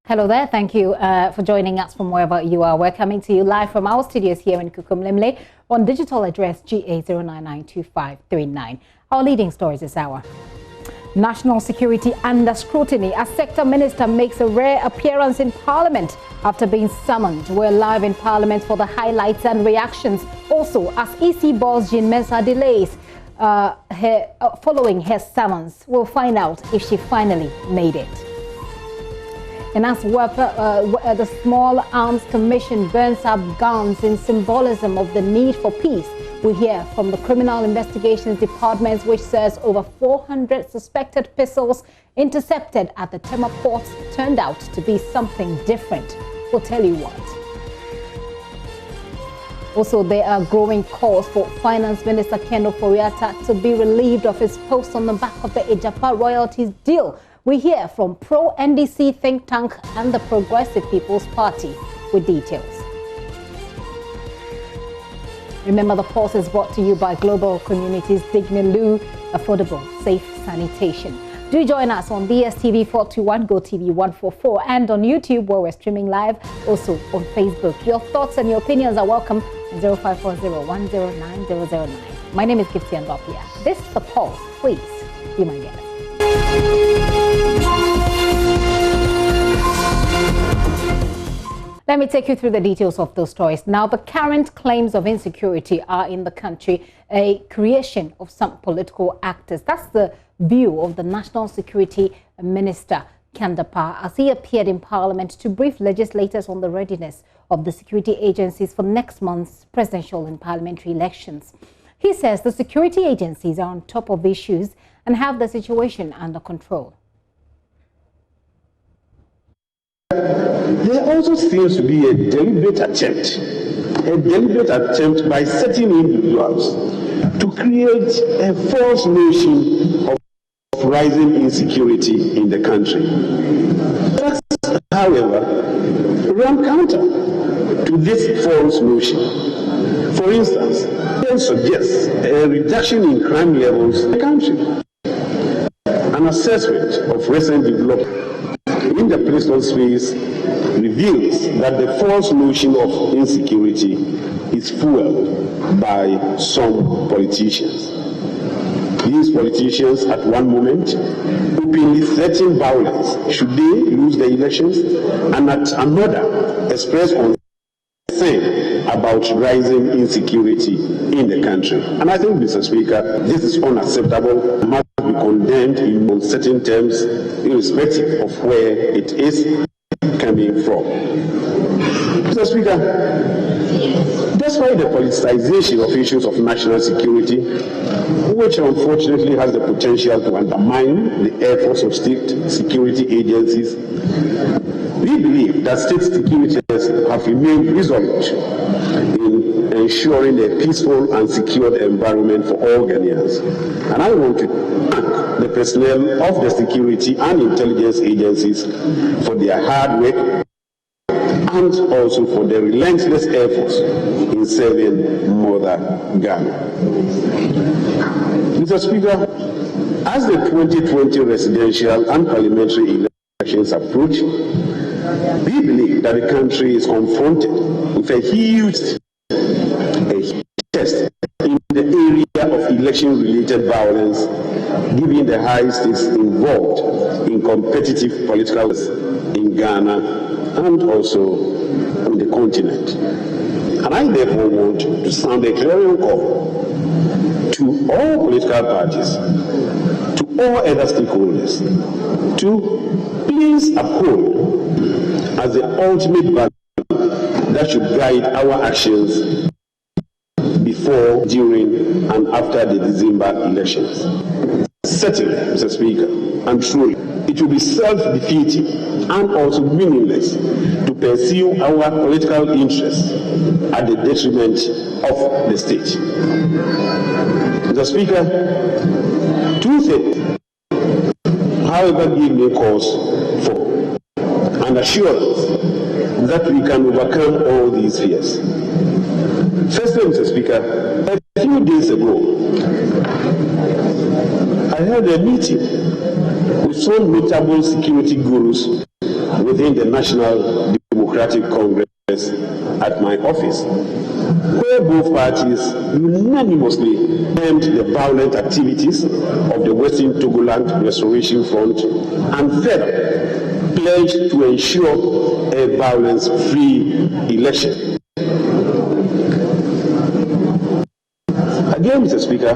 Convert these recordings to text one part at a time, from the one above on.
Hello there. Thank you for joining us from wherever you are. We're coming to you live from our studios here in Kukumlemle on digital address GA0992539. Our leading stories this hour. National security under scrutiny as sector minister makes a rare appearance in Parliament after being summoned. We're live in Parliament for the highlights and reactions. Also, as EC boss Jean Mensah delays following her summons, we'll find out if she finally made it. And as the Small Arms Commission burns up guns in symbolism of the need for peace, we hear from the Criminal Investigations Department, which says over 400 suspected pistols intercepted at the Tema ports turned out to be something different. We'll tell you what. Also, there are growing calls for Finance Minister Ken Ofori-Atta to be relieved of his post on the back of the Ejapa royalties deal. We hear from pro-NDC think tank and the Progressive People's Party with details. Remember, the pulse is brought to you by Global Communities Dignilu, affordable, safe sanitation. Do join us on DSTV 421, GoTV 144, and on YouTube where we're streaming live, also on Facebook. Your thoughts and your opinions are welcome on 0540-109-009. My name is Gifty Andopia. This is the pulse. Please be my guest. Let me take you through the details of those stories. Now, the current claims of insecurity are in the country a creation of some political actors. That's the view of the National Security Minister, Kandapa, as he appeared in Parliament to brief legislators on the readiness of the security agencies for next month's presidential and parliamentary elections. He says the security agencies are on top of issues and have the situation under control. There also seems to be a deliberate attempt by certain individuals to create a false notion of rising insecurity in the country. Facts, however, run counter to this false notion. For instance, they suggest a reduction in crime levels in the country. An assessment of recent development in the political space reveals that the false notion of insecurity is fueled by some politicians. These politicians at one moment openly threaten violence should they lose the elections, and at another express concern about rising insecurity in the country. And I think, Mr. Speaker, this is unacceptable and must be condemned in certain terms, irrespective of where it is coming from. Mr. Speaker, despite the politicization of issues of national security, which unfortunately has the potential to undermine the efforts of state security agencies, we believe that state security have remained resolute in ensuring a peaceful and secured environment for all Ghanaians. And I want to thank the personnel of the security and intelligence agencies for their hard work and also for their relentless efforts in serving Mother Ghana. Mr. Speaker, as the 2020 residential and parliamentary elections approach, we believe that the country is confronted with a huge test in the area of election-related violence, given the high stakes involved in competitive political in Ghana and also in the continent. And I therefore want to sound a clarion call to all political parties, to all other stakeholders, to please uphold as the ultimate value that should guide our actions before, during, and after the December elections. Certainly, Mr. Speaker, and truly, it will be self-defeating and also meaningless to pursue our political interests at the detriment of the state. Mr. Speaker, two things, however, give me cause for an assurance that we can overcome all these fears. Firstly, Mr. Speaker, a few days ago, I had a meeting with some notable security gurus within the National Democratic Congress at my office, where both parties unanimously condemned the violent activities of the Western Togoland Restoration Front and further pledged to ensure a violence-free election. Again, Mr. Speaker,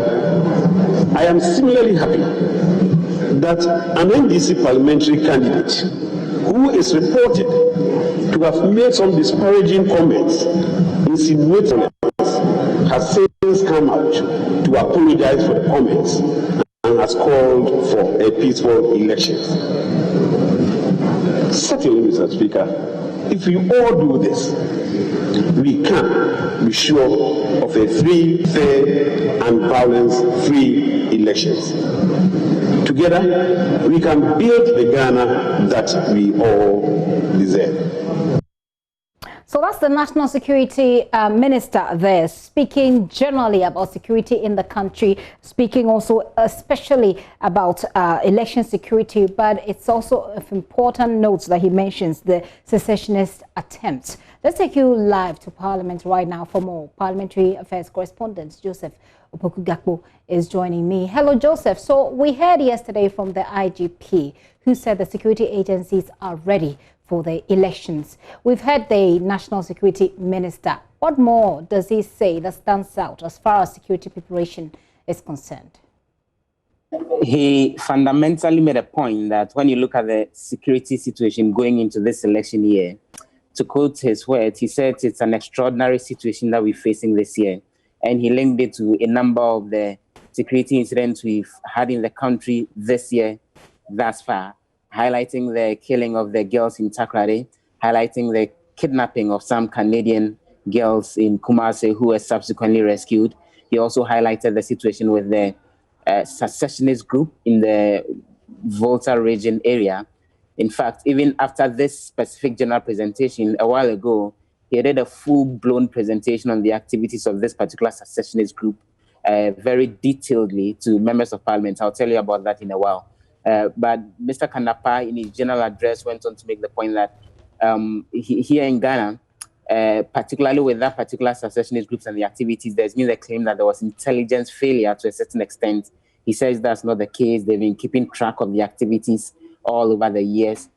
I am similarly happy that an NDC parliamentary candidate who is reported to have made some disparaging comments insinuating has since come out to apologize for the comments and has called for a peaceful election. Certainly, Mr. Speaker, if we all do this, we can be sure of a free, fair, and violence-free elections. Together, we can build the Ghana that we all deserve. So that's the National Security Minister there, speaking generally about security in the country, speaking also especially about election security, but it's also of important notes that he mentions the secessionist attempts. Let's take you live to Parliament right now for more. Parliamentary Affairs correspondent Joseph Opoku-Gakpo is joining me. Hello, Joseph. So we heard yesterday from the IGP who said the security agencies are ready for the elections. We've heard the National Security Minister. What more does he say that stands out as far as security preparation is concerned? He fundamentally made a point that when you look at the security situation going into this election year, to quote his words, he said it's an extraordinary situation that we're facing this year. And he linked it to a number of the security incidents we've had in the country this year thus far, highlighting the killing of the girls in Takrady, highlighting the kidnapping of some Canadian girls in Kumasi who were subsequently rescued. He also highlighted the situation with the secessionist group in the Volta region area. In fact, even after this specific general presentation a while ago, he did a full-blown presentation on the activities of this particular secessionist group, very detailedly to members of parliament. I'll tell you about that in a while. But Mr. Kanapa, in his general address, went on to make the point that here in Ghana, particularly with that particular secessionist groups and the activities, there's been the claim that there was intelligence failure to a certain extent. He says that's not the case. They've been keeping track of the activities all over the years.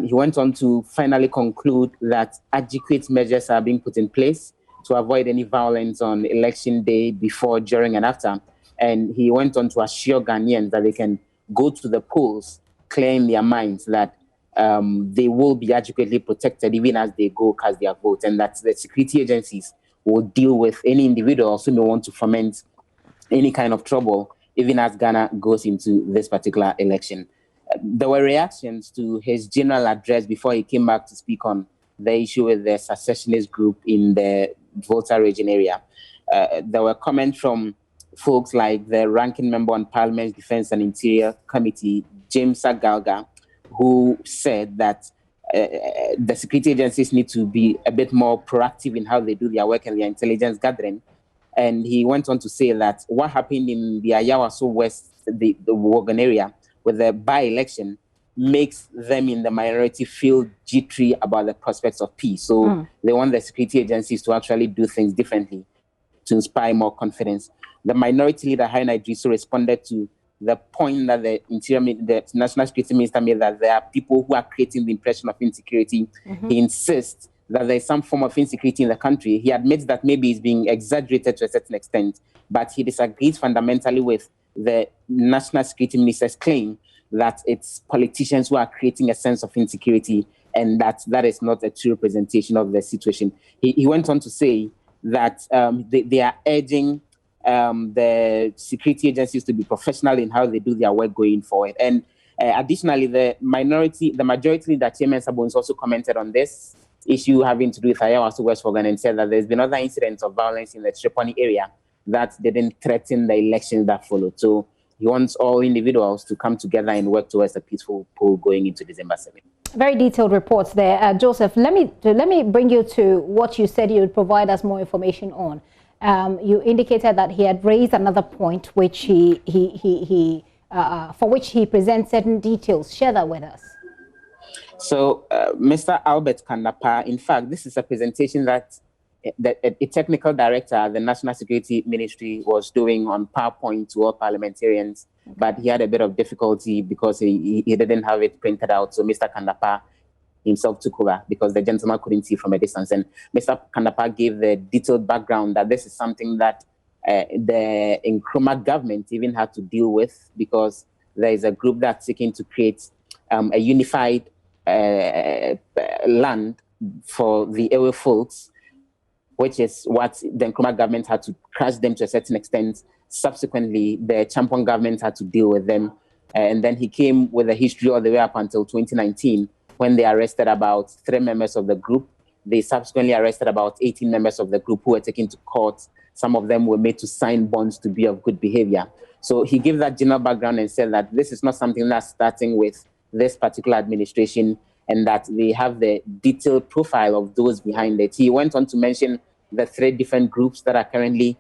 He went on to finally conclude that adequate measures are being put in place to avoid any violence on election day, before, during, and after. And he went on to assure Ghanaians that they can go to the polls, clear in their minds that they will be adequately protected even as they go cast their vote, and that the security agencies will deal with any individuals who may want to foment any kind of trouble, even as Ghana goes into this particular election. There were reactions to his general address before he came back to speak on the issue with the secessionist group in the Volta region area. There were comments from folks like the ranking member on Parliament's Defense and Interior Committee, James Agalga, who said that the security agencies need to be a bit more proactive in how they do their work and their intelligence gathering. And he went on to say that what happened in the Ayawaso West, the Wogan area, with the by-election, makes them in the minority feel jittery about the prospects of peace. So they want the security agencies to actually do things differently to inspire more confidence. The minority leader, Haina Idrisu, responded to the point that the National Security Minister made, that there are people who are creating the impression of insecurity. He insists that there is some form of insecurity in the country. He admits that maybe it's being exaggerated to a certain extent, but he disagrees fundamentally with the National Security Minister's claim that it's politicians who are creating a sense of insecurity, and that is not a true representation of the situation. He went on to say that they are urging the security agencies to be professional in how they do their work going forward. And additionally, the majority leader, Chairman Sabonis, also commented on this issue having to do with Ayawaso West Wogan, and said that there's been other incidents of violence in the Tripoli area that didn't threaten the elections that followed. So he wants all individuals to come together and work towards a peaceful poll going into December 7th. Very detailed reports there. Joseph, let me bring you to what you said you would provide us more information on. You indicated that he had raised another point which for which he presents certain details. Share that with us. So, Mr. Albert Kandapa, in fact, this is a presentation that a technical director at the National Security Ministry was doing on PowerPoint to all parliamentarians, but he had a bit of difficulty because he didn't have it printed out. So Mr. Kandapa himself took over because the gentleman couldn't see from a distance. And Mr. Kandapa gave the detailed background that this is something that the Nkrumah government even had to deal with, because there is a group that's seeking to create a unified land for the Ewe folks, which is what the Nkrumah government had to crush them to a certain extent. Subsequently, the Champon government had to deal with them. And then he came with a history all the way up until 2019, when they arrested about 3 members of the group. They subsequently arrested about 18 members of the group who were taken to court. Some of them were made to sign bonds to be of good behavior. So he gave that general background and said that this is not something that's starting with this particular administration, and that they have the detailed profile of those behind it. He went on to mention the 3 different groups that are currently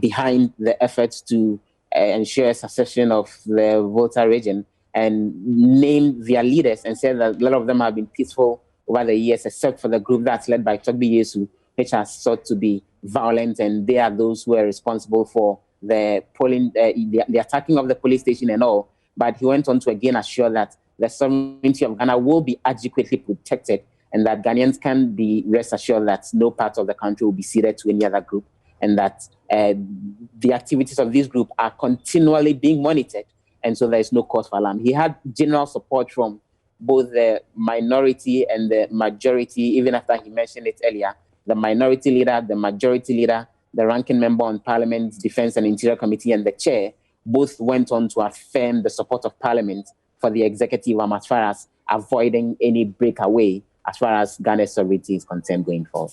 behind the efforts to ensure succession of the Volta region, and named their leaders and said that a lot of them have been peaceful over the years, except for the group that's led by Chokbi Yesu, which has sought to be violent, and they are those who are responsible for the polling, the attacking of the police station and all. But he went on to again assure that the sovereignty of Ghana will be adequately protected, and that Ghanaians can be rest assured that no part of the country will be ceded to any other group, and that the activities of this group are continually being monitored, and so there is no cause for alarm. He had general support from both the minority and the majority, even after he mentioned it earlier. The minority leader, the majority leader, the ranking member on Parliament's Defense and Interior Committee, and the chair both went on to affirm the support of Parliament for the executive as far as avoiding any breakaway as far as Ghana's sovereignty is concerned going forward.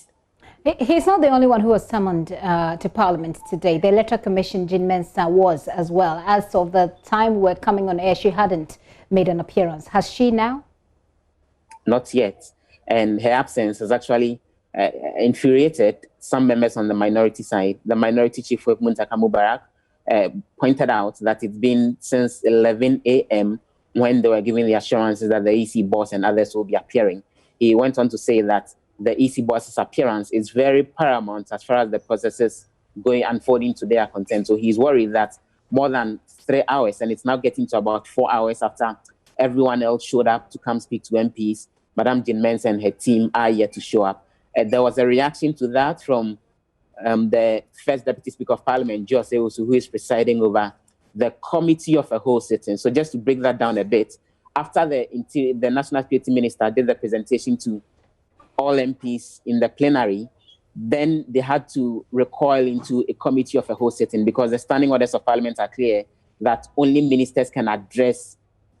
He's not the only one who was summoned to Parliament today. The Electoral Commission, Jean Mensah, was as well. As of the time we're coming on air, she hadn't made an appearance. Has she now? Not yet. And her absence has actually infuriated some members on the minority side. The minority chief whip, Muntaka Mubarak, pointed out that it's been since 11 a.m. when they were giving the assurances that the EC boss and others will be appearing. He went on to say that the EC boss's appearance is very paramount as far as the processes unfolding today are concerned. So he's worried that more than 3 hours, and it's now getting to about 4 hours after everyone else showed up to come speak to MPs, Madam Jean Mensah and her team are yet to show up. There was a reaction to that from the First Deputy Speaker of Parliament, Jose Osu, who is presiding over the Committee of a Whole sitting. So just to break that down a bit, after the National Security Minister did the presentation to all MPs in the plenary, then they had to recoil into a Committee of a Whole sitting, because the standing orders of Parliament are clear that only ministers can address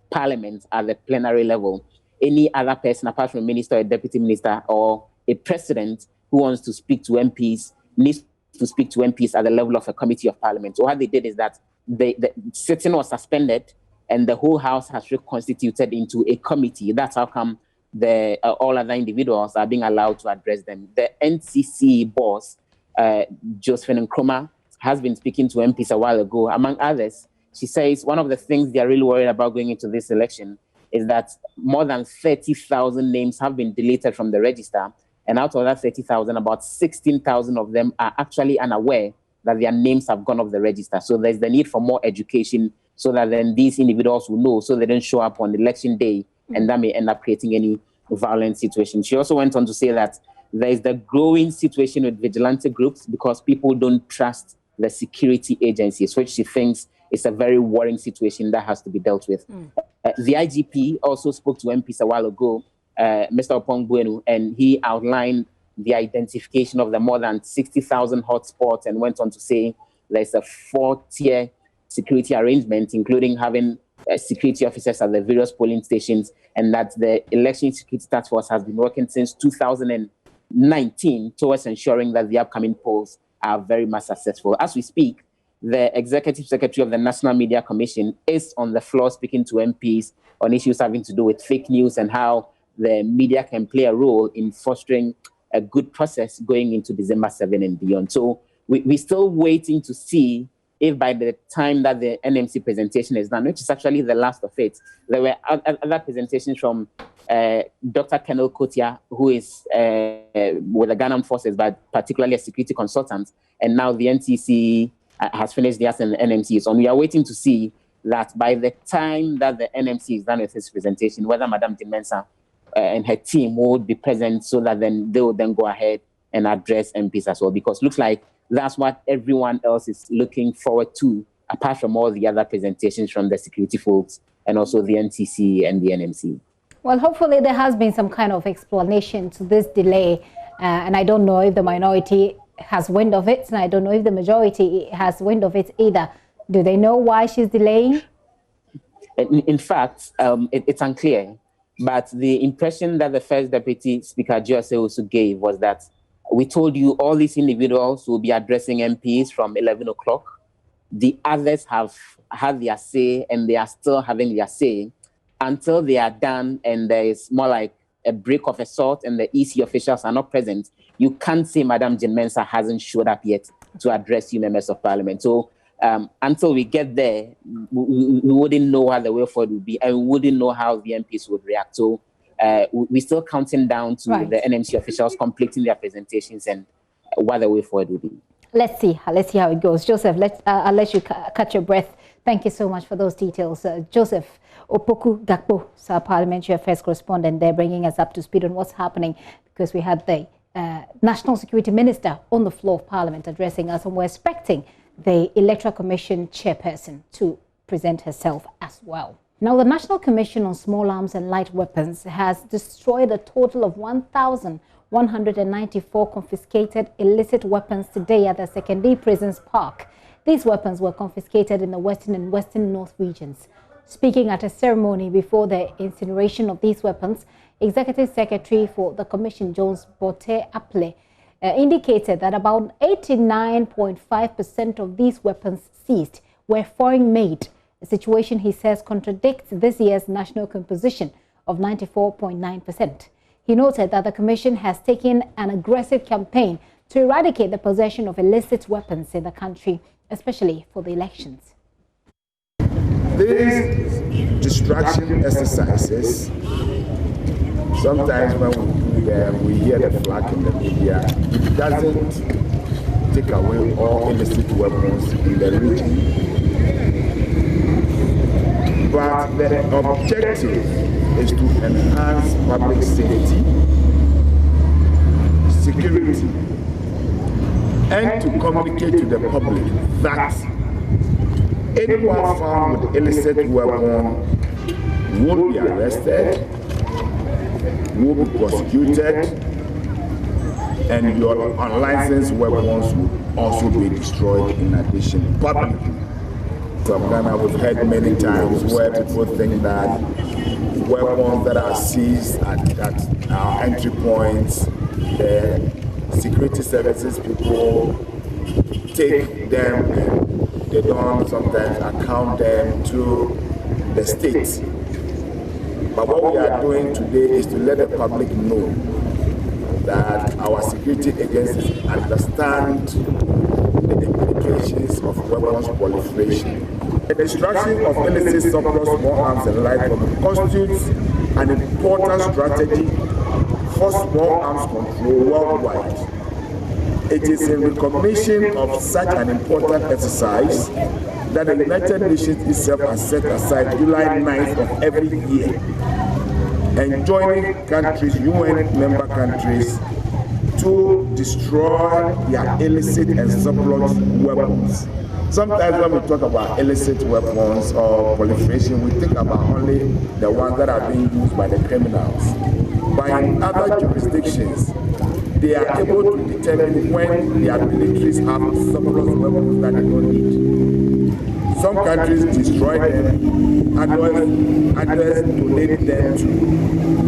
Parliament at the plenary level. Any other person, apart from a minister or a deputy minister or a president who wants to speak to MPs, needs to speak to MPs at the level of a Committee of Parliament. So what they did is that the sitting was suspended and the whole House has reconstituted into a committee. That's how come all other individuals are being allowed to address them. The NCC boss, Josephine Nkrumah, has been speaking to MPs a while ago. Among others, she says one of the things they are really worried about going into this election is that more than 30,000 names have been deleted from the register. And out of that 30,000, about 16,000 of them are actually unaware that their names have gone off the register. So there's the need for more education so that then these individuals will know, so they don't show up on election day, and that may end up creating any violent situation. She also went on to say that there is the growing situation with vigilante groups because people don't trust the security agencies, which she thinks is a very worrying situation that has to be dealt with. The IGP also spoke to MPs a while ago, Mr. Opong Buenu, and he outlined the identification of the more than 60,000 hotspots and went on to say there's a 4-tier security arrangement, including having security officers at the various polling stations, and that the Election Security Task Force has been working since 2019 towards ensuring that the upcoming polls are very much successful. As we speak, the Executive Secretary of the National Media Commission is on the floor speaking to MPs on issues having to do with fake news and how the media can play a role in fostering a good process going into December 7 and beyond. So we're still waiting to see if by the time that the NMC presentation is done, which is actually the last of it, there were other presentations from Dr. Kenel Kotia, who is with the Ghana Forces, but particularly a security consultant, and now the NTC has finished theirs and the NMC is on. We are waiting to see that by the time that the NMC is done with his presentation, whether Madame Jean Mensa and her team would be present, so that then they will then go ahead and address MPs as well, because it looks like that's what everyone else is looking forward to, apart from all the other presentations from the security folks and also the NTC and the NMC. Well, hopefully there has been some kind of explanation to this delay, and I don't know if the minority has wind of it, and I don't know if the majority has wind of it either. Do they know why she's delaying? In fact, it's unclear, but the impression that the First Deputy Speaker, Jose, also gave was that we told you all these individuals will be addressing MPs from 11 o'clock. The others have had their say, and they are still having their say until they are done, and there is more like a break of a sort, and the EC officials are not present. You can't say Madame Jean Mensa hasn't showed up yet to address you members of Parliament. So until we get there, we wouldn't know what the way forward would be, and we wouldn't know how the MPs would react. So we're still counting down to the NMC officials completing their presentations and what the way forward will be. Let's see how it goes. Joseph, I'll let you catch your breath. Thank you so much for those details. Joseph Opoku Gakpo, our Parliamentary Affairs correspondent, there bringing us up to speed on what's happening, because we had the National Security Minister on the floor of Parliament addressing us, and we're expecting the Electoral Commission chairperson to present herself as well. Now, the National Commission on Small Arms and Light Weapons has destroyed a total of 1,194 confiscated illicit weapons today at the Secondary Prisons Park. These weapons were confiscated in the Western and Western North regions. Speaking at a ceremony before the incineration of these weapons, Executive Secretary for the Commission, Jones Bote Aple, indicated that about 89.5% of these weapons seized were foreign-made, a situation he says contradicts this year's national composition of 94.9%. He noted that the Commission has taken an aggressive campaign to eradicate the possession of illicit weapons in the country, especially for the elections. These distraction exercises, sometimes when we do them, we hear the flag in the media. It doesn't take away all illicit weapons in the region. But the objective is to enhance public safety, security, and to communicate to the public that anyone found with illicit weapon will be arrested, will be prosecuted, and your unlicensed weapons will also be destroyed in addition publicly. From Ghana, we've heard many times where people think that weapons that are seized at our entry points, the security services people take them and they don't sometimes account them to the state. But what we are doing today is to let the public know that our security agencies understand the implications of weapons proliferation. The destruction of illicit surplus small arms and light weapons constitutes an important strategy for small arms control worldwide. It is in recognition of such an important exercise that the United Nations itself has set aside July 9th of every year, enjoining countries, UN member countries, to destroy their illicit and surplus weapons. Sometimes when we talk about illicit weapons or proliferation, we think about only the ones that are being used by the criminals. But in other jurisdictions, they are able to determine when their militaries have surplus weapons that they don't need. Some countries destroy them, others donate them to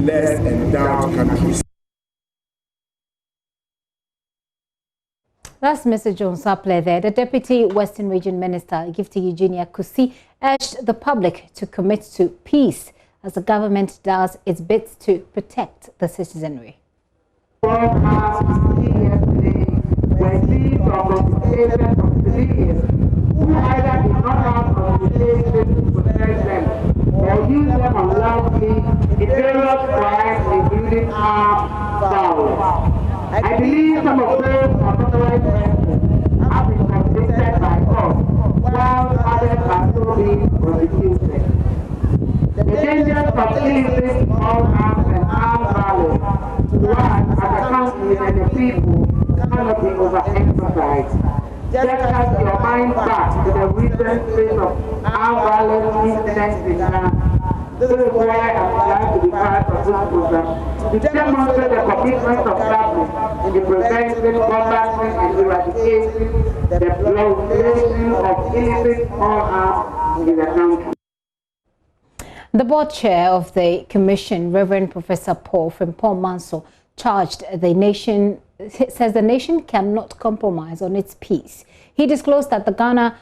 less endowed countries. That's Mr. Jones Aple there. The Deputy Western Region Minister, Gifty Eugenia Kusi, urged the public to commit to peace as the government does its bit to protect the citizenry. who either did not have organizations to protect them or use them unlawfully in various crimes, including armed violence. I believe some of those unauthorized persons have been convicted by us, while others are still being prosecuted. The dangers of illicit small arms and armed violence to us as a country and the people cannot be overemphasized. Just cast your mind back to the recent string of armed violence incidents in Ghana. This is why I'm glad to be part of this program to demonstrate the commitment of government in the prevention, combating, and eradicating the proliferation of illicit small arms in the country. The board chair of the commission, Reverend Professor Paul Frimpong Manso, says the nation cannot compromise on its peace. He disclosed that the Ghana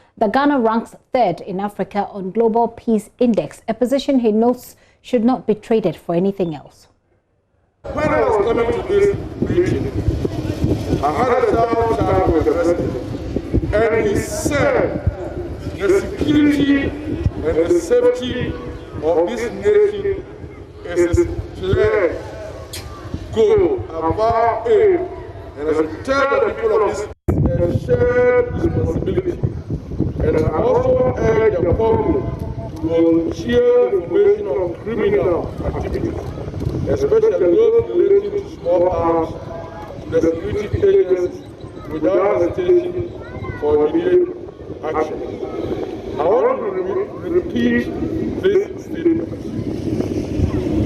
ranks 3rd in Africa on Global Peace Index, a position he notes should not be traded for anything else. When I was coming to this meeting, I had a chat with the president, and he said the security and the safety of this nation is his pledge, goal, above aim, and I should tell the people of this a shared responsibility. And I also urge the public to volunteer information on criminal activities, especially those relating to small arms, to the security agencies without hesitation for immediate action. I want to repeat this statement.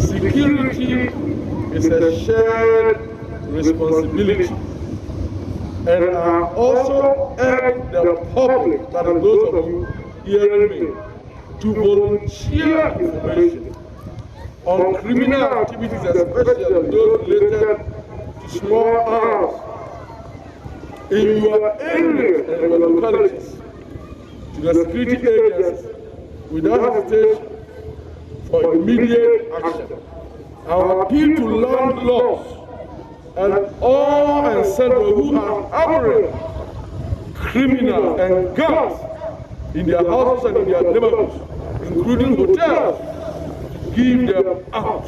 Security is a shared responsibility, and I also urge the public, that is those of you hearing me, to volunteer information on criminal activities, especially those related to small arms in your areas and your localities, to the security agencies without hesitation for immediate action. Our appeal to landlords and all ancestors who are harboring criminals and gangs in their houses and in their neighborhoods, including hotels, to give them out.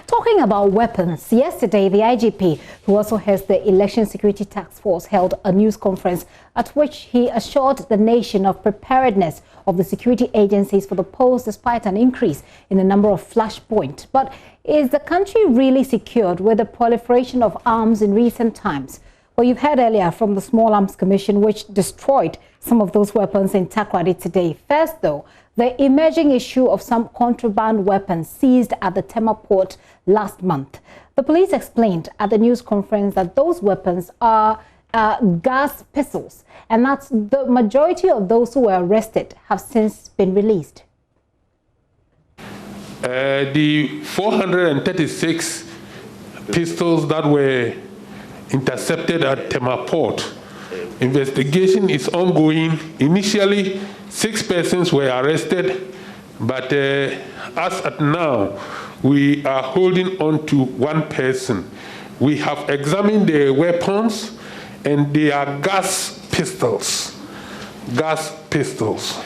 Talking about weapons, yesterday the IGP, who also heads the Election Security Task Force, held a news conference at which he assured the nation of preparedness of the security agencies for the polls despite an increase in the number of flashpoints. But is the country really secured with the proliferation of arms in recent times? Well, you've heard earlier from the Small Arms Commission, which destroyed some of those weapons in Takoradi today. First, though, the emerging issue of some contraband weapons seized at the Tema port last month. The police explained at the news conference that those weapons are gas pistols, and that's the majority of those who were arrested have since been released. The 436 pistols that were intercepted at Tema port, investigation is ongoing. Initially, 6 persons were arrested, but as at now, we are holding on to 1 person. We have examined the weapons, and they are gas pistols. Gas pistols.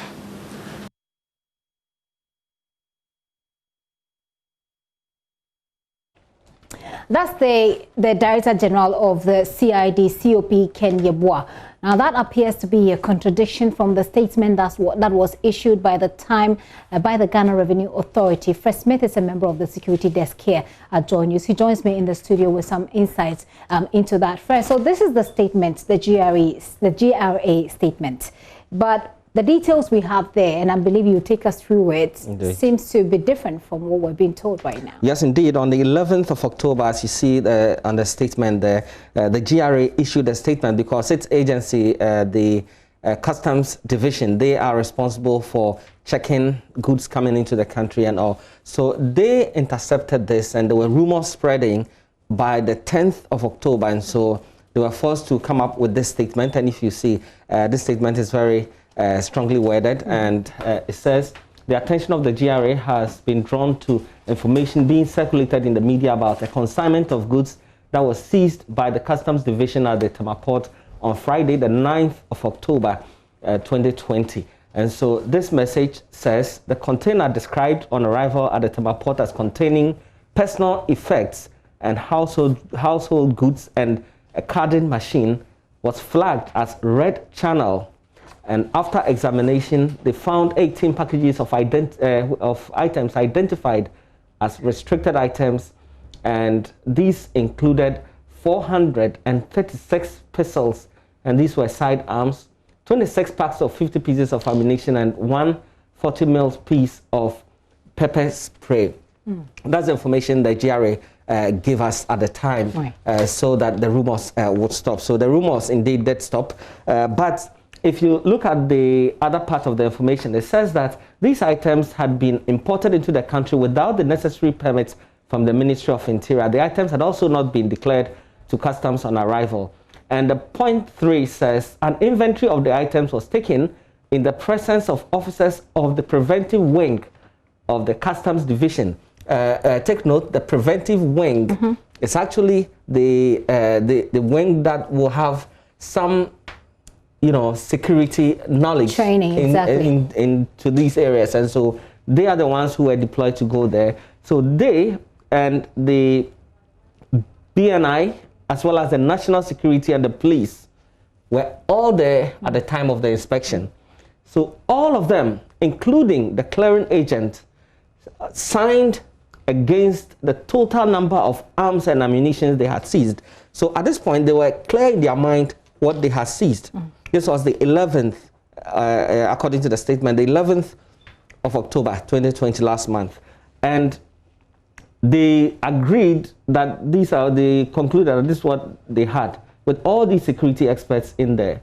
That's the Director General of the CID, COP, Ken Yeboah. Now, that appears to be a contradiction from the statement that was issued by the Ghana Revenue Authority. Fred Smith is a member of the security desk here at JoyNews. He joins me in the studio with some insights into that. Fred, so this is the statement, the GRA statement. But the details we have there, and I believe you take us through it, indeed, seems to be different from what we're being told right now. Yes, indeed. On the 11th of October, as you see on the statement there, the GRA issued a statement because its agency, the Customs Division, they are responsible for checking goods coming into the country and all. So they intercepted this, and there were rumors spreading by the 10th of October, and so they were forced to come up with this statement. And if you see, this statement is very strongly worded, and it says the attention of the GRA has been drawn to information being circulated in the media about a consignment of goods that was seized by the Customs Division at the Tema port on Friday, the 9th of October, 2020. And so this message says the container described on arrival at the Tema port as containing personal effects and household goods and a carding machine was flagged as red channel. And after examination, they found 18 packages of items identified as restricted items, and these included 436 pistols, and these were sidearms, 26 packs of 50 pieces of ammunition, and 1 40 mil piece of pepper spray. That's the information that GRA gave us at the time, right, so that the rumors would stop. So the rumors indeed did stop, but if you look at the other part of the information, it says that these items had been imported into the country without the necessary permits from the Ministry of Interior. The items had also not been declared to customs on arrival. And the point 3 says an inventory of the items was taken in the presence of officers of the preventive wing of the customs division. Take note, the preventive wing is actually the wing that will have some, you know, security knowledge, training into these areas, and so they are the ones who were deployed to go there. So they and the BNI, as well as the national security and the police, were all there at the time of the inspection. So all of them, including the clearing agent, signed against the total number of arms and ammunition they had seized. So at this point, they were clear in their mind what they had seized. This was the 11th, according to the statement, the 11th of October 2020, last month. And they agreed that they concluded that this is what they had, with all these security experts in there.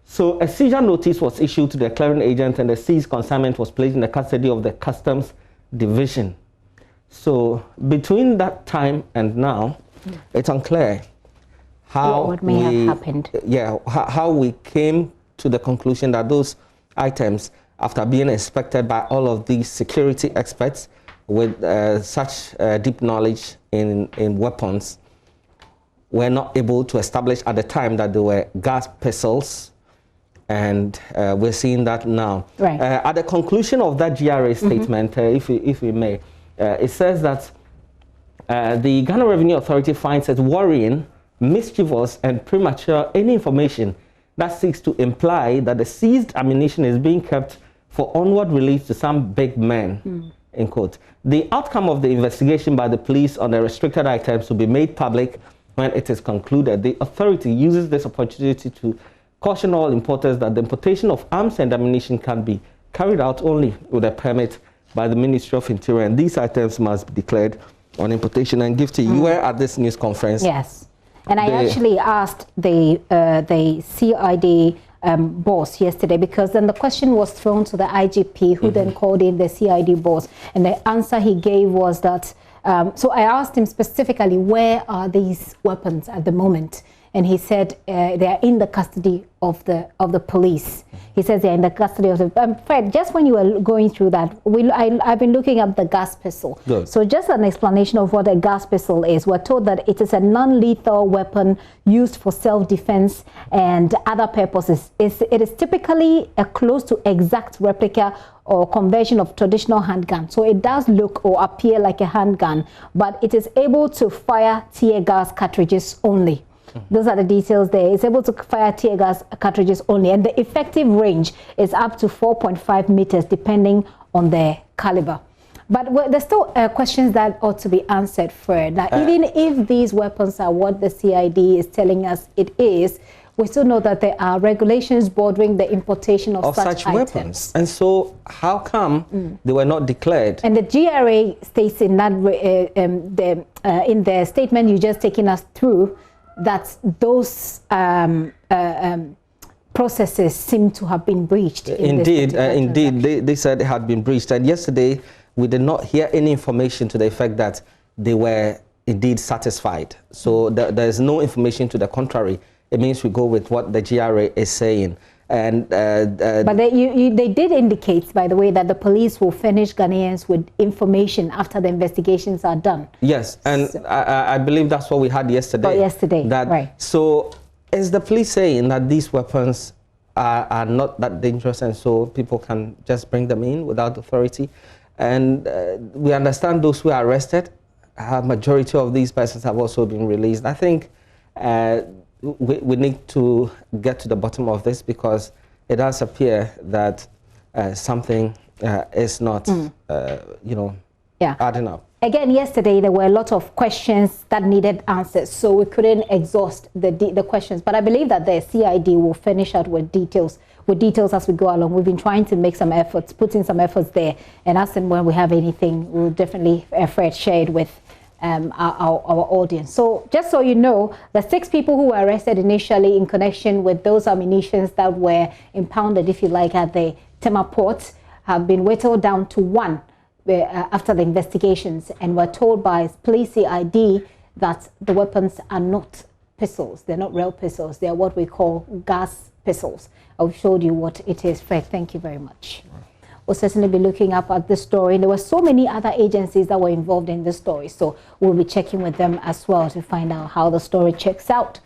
So a seizure notice was issued to the clearing agent, and the seized consignment was placed in the custody of the customs division. So between that time and now, it's unclear how what may have happened. Yeah, how we came to the conclusion that those items, after being inspected by all of these security experts with such deep knowledge in weapons, were not able to establish at the time that they were gas pistols, and we're seeing that now. Right. At the conclusion of that GRA statement, if we may, it says that the Ghana Revenue Authority finds it worrying, mischievous, and premature any information that seeks to imply that the seized ammunition is being kept for onward release to some big men, in quote. The outcome of the investigation by the police on the restricted items will be made public when it is concluded. The authority uses this opportunity to caution all importers that the importation of arms and ammunition can be carried out only with a permit by the Ministry of Interior, and these items must be declared on importation. And Gifty, you were at this news conference. Yes. And I actually asked the CID boss yesterday, because then the question was thrown to the IGP, who then called in the CID boss, and the answer he gave was that, so I asked him specifically, where are these weapons at the moment? And he said they are in the custody of the police. He says they're in the custody of the... Fred, just when you were going through that, I've been looking up the gas pistol. Good. So just an explanation of what a gas pistol is. We're told that it is a non-lethal weapon used for self-defense and other purposes. It is typically a close to exact replica or conversion of traditional handgun. So it does look or appear like a handgun, but it is able to fire tear gas cartridges only. Those are the details there. It's able to fire tear gas cartridges only, and the effective range is up to 4.5 meters depending on the caliber. But there's still questions that ought to be answered, Fred. Now, even if these weapons are what the CID is telling us it is, we still know that there are regulations bordering the importation of such items. Weapons. And so how come they were not declared? And the GRA states in that in the statement you just taken us through, that those processes seem to have been breached. Indeed, they said it had been breached. And yesterday, we did not hear any information to the effect that they were indeed satisfied. So there is no information to the contrary. It means we go with what the GRA is saying. And but they did indicate, by the way, that the police will furnish Ghanaians with information after the investigations are done. Yes, and so, I believe that's what we had yesterday. Yesterday, right. So is the police saying that these weapons are not that dangerous and so people can just bring them in without authority? And we understand those who are arrested, a majority of these persons have also been released. I think we need to get to the bottom of this because it does appear that something is not, adding up. Again, yesterday there were a lot of questions that needed answers, so we couldn't exhaust the questions. But I believe that the CID will finish out with details as we go along. We've been trying to make some efforts, put in some efforts there, and as and when we have anything, we'll definitely share it with our audience. So just so you know, the 6 people who were arrested initially in connection with those ammunitions that were impounded, if you like, at the Tema port have been whittled down to 1 after the investigations, and were told by police CID that the weapons are not pistols. They're not real pistols. They are what we call gas pistols. I've showed you what it is. Fred, thank you very much. We'll certainly be looking up at this story. There were so many other agencies that were involved in this story, so we'll be checking with them as well to find out how the story checks out.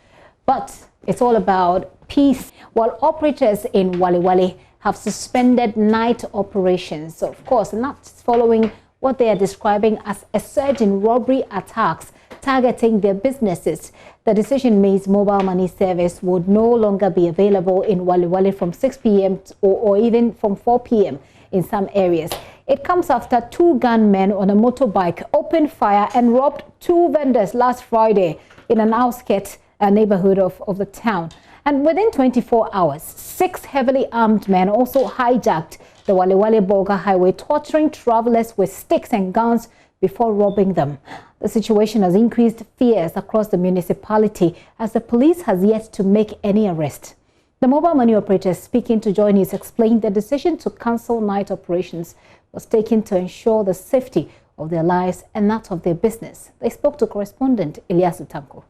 But it's all about peace. While operators in Walewali have suspended night operations, so of course, not following what they are describing as a surge in robbery attacks targeting their businesses. The decision means mobile money service would no longer be available in Walewali from 6 p.m. or even from 4 p.m. in some areas. It comes after 2 gunmen on a motorbike opened fire and robbed 2 vendors last Friday in an outskirts neighborhood of the town. And within 24 hours, 6 heavily armed men also hijacked the Walewali-Bolga highway, torturing travelers with sticks and guns before robbing them. The situation has increased fears across the municipality as the police has yet to make any arrest. The mobile money operators speaking to JoyNews explained the decision to cancel night operations was taken to ensure the safety of their lives and that of their business. They spoke to correspondent Ilyasu Tanko.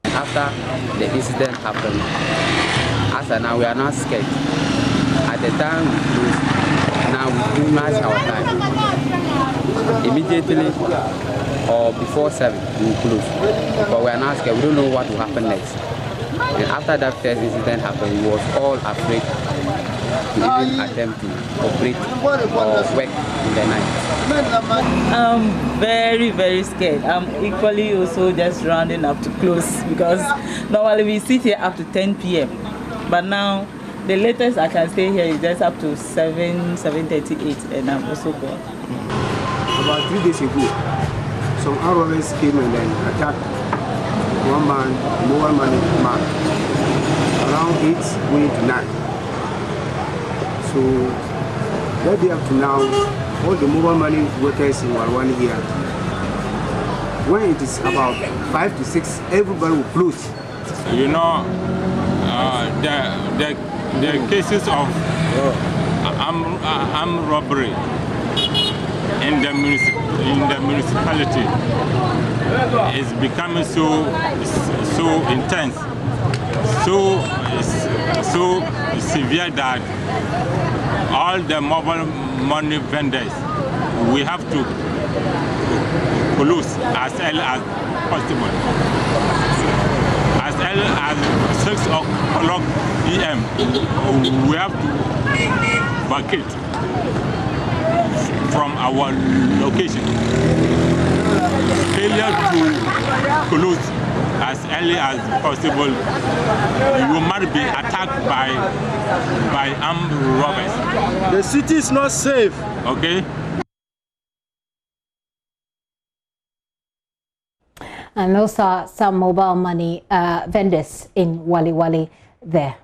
After the incident happened, as of now we are not scared. At the time we close, now we minimize our time. Immediately or before 7 we will close. But we are not scared, we don't know what will happen next. And after that first incident happened, we was all afraid to even attempt to operate or work in the night. I'm very, very scared. I'm equally also just rounding up to close because normally we sit here up to 10 p.m. But now the latest I can stay here is just up to 7:38, and I'm also gone. About 3 days ago, some robbers came and then attacked one man, mobile money man, around 8 going to 9. So that day up to now, all the mobile money workers in Walewali here, when it is about 5 to 6, everybody will close. You know, the cases of armed robbery in the municipality is becoming so intense, so severe that all the mobile money vendors, we have to close as early as possible. As early as 6 o'clock p.m. we have to vacate from our location. Failure to close as early as possible, you might be attacked by armed robbers. The city is not safe. Okay. And those are some mobile money vendors in Walewali there.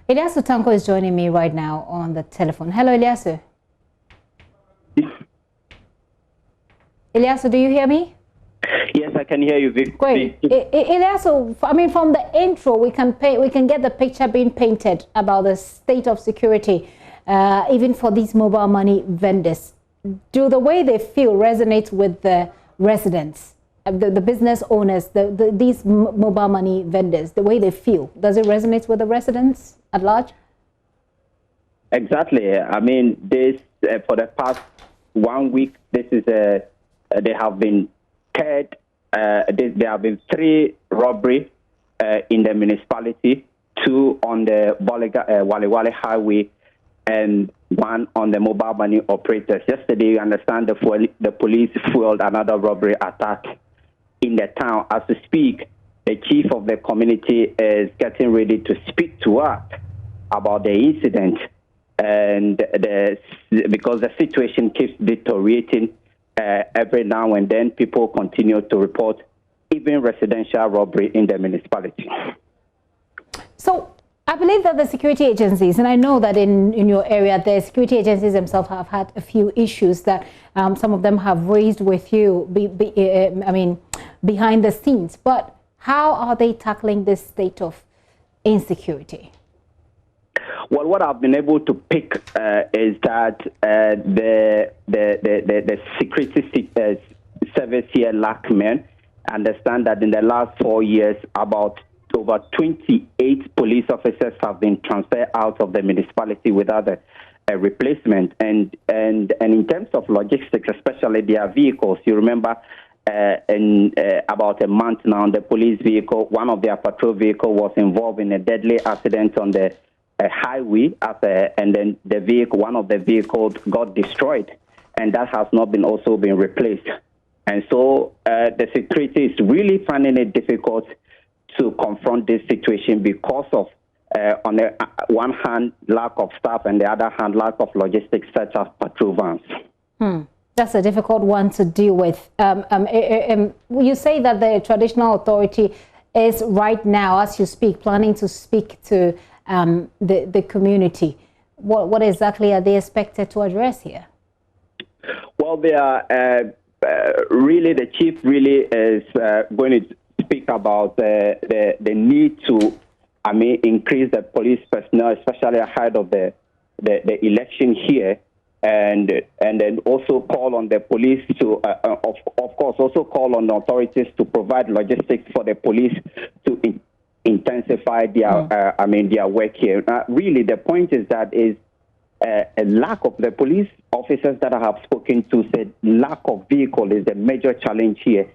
Ilyasu Tanko is joining me right now on the telephone. Hello, Ilyasu. Ilyasu, do you hear me? Yes, I can hear you, Vic. Great. Ilyasu, I mean, from the intro, we can get the picture being painted about the state of security, even for these mobile money vendors. Do the way they feel resonate with the residents, the business owners, these mobile money vendors, the way they feel? Does it resonate with the residents at large? Exactly. I mean, this for the past 1 week, this is they have been scared there have been 3 robberies in the municipality, 2 on the Walewali highway, and 1 on the mobile money operators. Yesterday, you understand the police fueled another robbery attack in the town. As we speak, the chief of the community is getting ready to speak to us about the incident, and because the situation keeps deteriorating every now and then, people continue to report even residential robbery in the municipality. So I believe that the security agencies, and I know that in your area, the security agencies themselves have had a few issues that some of them have raised with you, behind the scenes. But how are they tackling this state of insecurity? Well, what I've been able to pick is that the security service here lack men. Understand that in the last 4 years, about over 28 police officers have been transferred out of the municipality without a replacement. And in terms of logistics, especially their vehicles, you remember in about a month now, the police vehicle, one of their patrol vehicle, was involved in a deadly accident on the highway, and then the vehicle, one of the vehicles, got destroyed, and that has not been also been replaced. And so the security is really finding it difficult to confront this situation because of, on the one hand, lack of staff, and the other hand, lack of logistics such as patrol vans. That's a difficult one to deal with. You say that the traditional authority is right now, as you speak, planning to speak to the community. What exactly are they expected to address here? Well, they are really, the chief really is going to speak about the need to, increase the police personnel, especially ahead of the election here, and then also call on the police to, of course, also call on the authorities to provide logistics for the police to intensify their, their work here. Really, the point is that a lack of the police officers that I have spoken to said lack of vehicle is a major challenge here.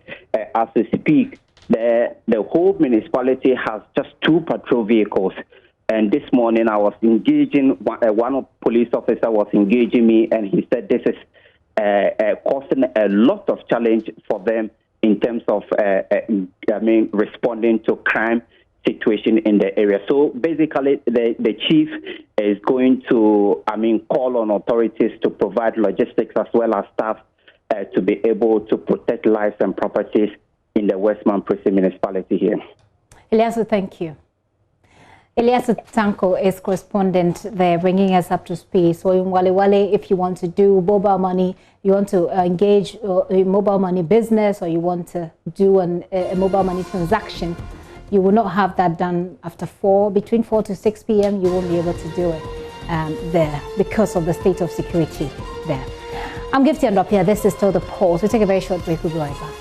As we speak, the whole municipality has just 2 patrol vehicles. And this morning I was engaging, one of the police officers was engaging me, and he said this is causing a lot of challenge for them in terms of, responding to crime situation in the area. So basically, the chief is going to, call on authorities to provide logistics as well as staff to be able to protect lives and properties in the Westman Precinct municipality here. Eliasu, thank you. Eliasu Tanko is correspondent there, bringing us up to speed. So in Walewali, if you want to do mobile money, you want to engage in mobile money business, or you want to do a mobile money transaction, you will not have that done after between 4 to 6 p.m. You won't be able to do it there because of the state of security there. I'm Gifty and Dopia. This is still The Pulse. We'll take a very short break. We'll be right back.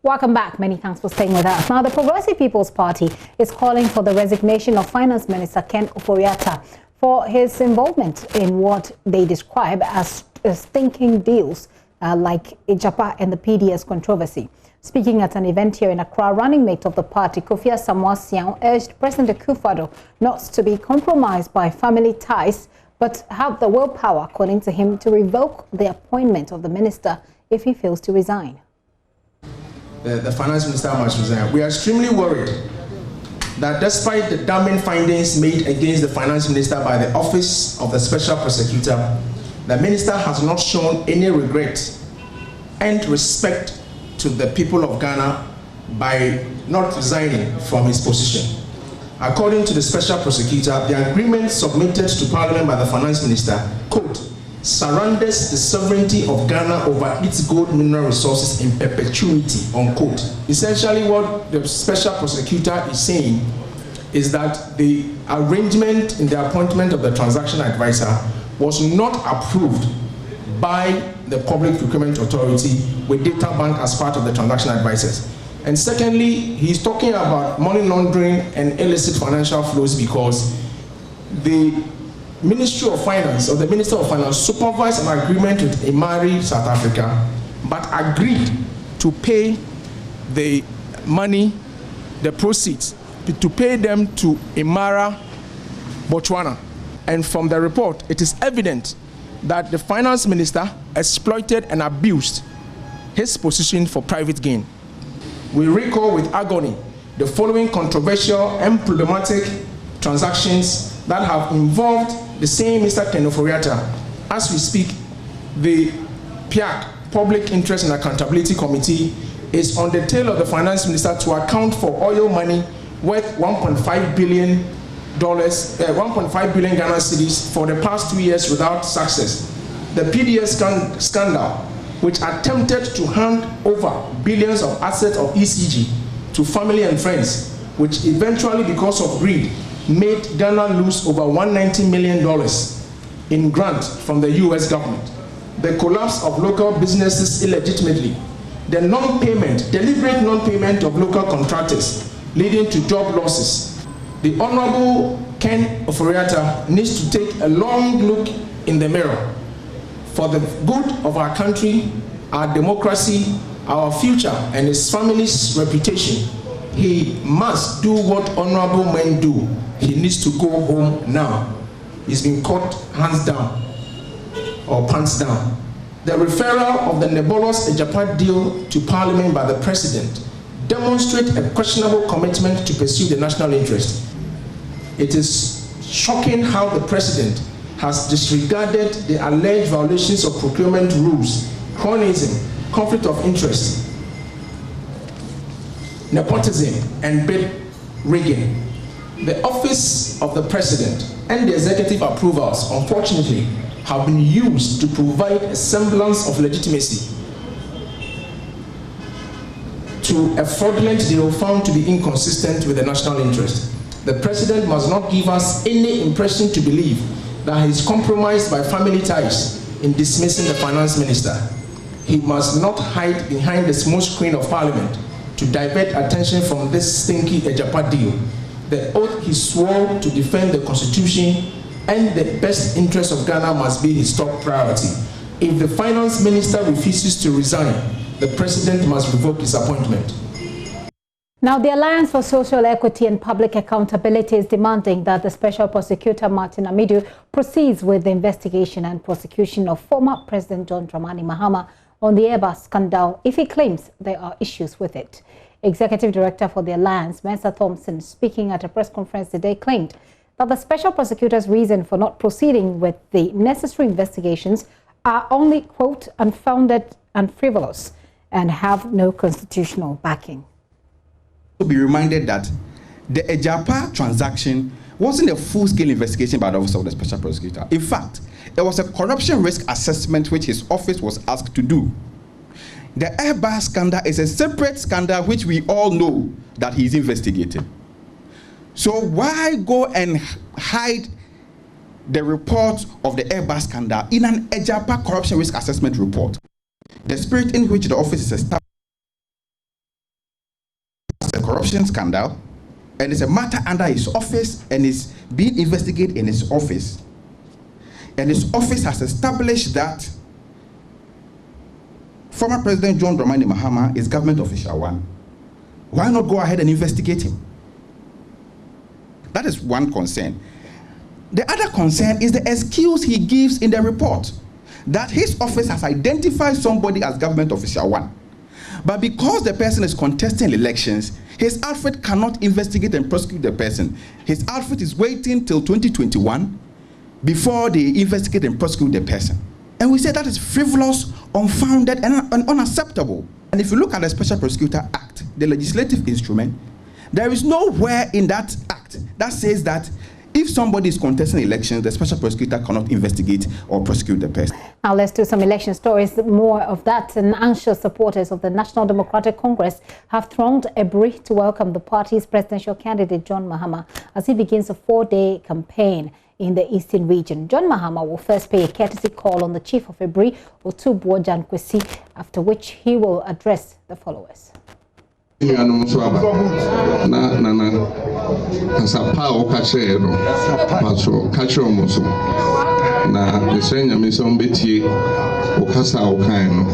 Welcome back. Many thanks for staying with us. Now, the Progressive People's Party is calling for the resignation of Finance Minister Ken Ofori-Atta for his involvement in what they describe as stinking deals like Ijapa and the PDS controversy. Speaking at an event here in Accra, running mate of the party, Kofi Asamoah-Sian, urged President Akufo-Addo not to be compromised by family ties, but have the willpower, according to him, to revoke the appointment of the minister if he fails to resign. The finance minister must resign. We are extremely worried that despite the damning findings made against the finance minister by the office of the special prosecutor, the minister has not shown any regret and respect to the people of Ghana by not resigning from his position. According to the special prosecutor, the agreement submitted to Parliament by the finance minister, quote, surrenders the sovereignty of Ghana over its gold mineral resources in perpetuity, unquote. Essentially what the special prosecutor is saying is that the arrangement in the appointment of the transaction advisor was not approved by the Public Procurement Authority with Data Bank as part of the transaction advisors. And secondly, he's talking about money laundering and illicit financial flows because the Ministry of Finance, or the Minister of Finance, supervised an agreement with Imari, South Africa, but agreed to pay the money, the proceeds, to pay them to Imara, Botswana. And from the report, it is evident that the finance minister exploited and abused his position for private gain. We recall with agony the following controversial and problematic transactions that have involved the same Mr. Ken Ofori-Atta. As we speak, the PIAC, Public Interest and Accountability Committee, is on the tail of the finance minister to account for oil money worth $1.5 billion, 1.5 billion Ghana cedis for the past 2 years without success. The PDS scandal, which attempted to hand over billions of assets of ECG to family and friends, which eventually, because of greed, made Ghana lose over $190 million in grant from the US government. The collapse of local businesses illegitimately, the non-payment, deliberate non-payment of local contractors, leading to job losses. The Honorable Ken Ofori-Atta needs to take a long look in the mirror for the good of our country, our democracy, our future, and his family's reputation. He must do what honorable men do. He needs to go home now. He's been caught hands down or pants down. The referral of the nebulous Ejapa deal to Parliament by the President demonstrates a questionable commitment to pursue the national interest. It is shocking how the President has disregarded the alleged violations of procurement rules, cronyism, conflict of interest, nepotism, and bid rigging. The office of the President and the executive approvals, unfortunately, have been used to provide a semblance of legitimacy to a fraudulent deal found to be inconsistent with the national interest. The President must not give us any impression to believe that he is compromised by family ties in dismissing the finance minister. He must not hide behind the small screen of Parliament to divert attention from this stinky Ejapa deal. The oath he swore to defend the Constitution and the best interest of Ghana must be his top priority. If the finance minister refuses to resign, the President must revoke his appointment. Now, the Alliance for Social Equity and Public Accountability is demanding that the Special Prosecutor Martin Amidu proceeds with the investigation and prosecution of former President John Dramani Mahama on the Airbus scandal if he claims there are issues with it. Executive Director for the Alliance, Mensa Thompson, speaking at a press conference today, claimed that the Special Prosecutor's reason for not proceeding with the necessary investigations are only, quote, unfounded and frivolous and have no constitutional backing. To be reminded that the Ejapa transaction wasn't a full-scale investigation by the Office of the Special Prosecutor. In fact, it was a corruption risk assessment which his office was asked to do. The Airbus scandal is a separate scandal which we all know that he is investigating. So why go and hide the report of the Airbus scandal in an Ejapa corruption risk assessment report? The spirit in which the office is established is a corruption scandal, and it's a matter under his office and is being investigated in his office. And his office has established that former President John Dramani Mahama is government official one. Why not go ahead and investigate him? That is one concern. The other concern is the excuse he gives in the report that his office has identified somebody as government official one. But because the person is contesting elections, his outfit cannot investigate and prosecute the person. His outfit is waiting till 2021 before they investigate and prosecute the person. And we say that is frivolous, unfounded, and unacceptable. And if you look at the Special Prosecutor Act, the legislative instrument, there is nowhere in that act that says that if somebody is contesting elections, the Special Prosecutor cannot investigate or prosecute the person. Now let's do some election stories. More of that. And anxious supporters of the National Democratic Congress have thronged Ebri to welcome the party's presidential candidate John Mahama as he begins a 4-day campaign in the eastern region. John Mahama will first pay a courtesy call on the chief of Ebri, Otubuo Jankwesi, after which he will address the followers. asapa o kache no paso kache o muso na desenya miso betie o kasa o kan no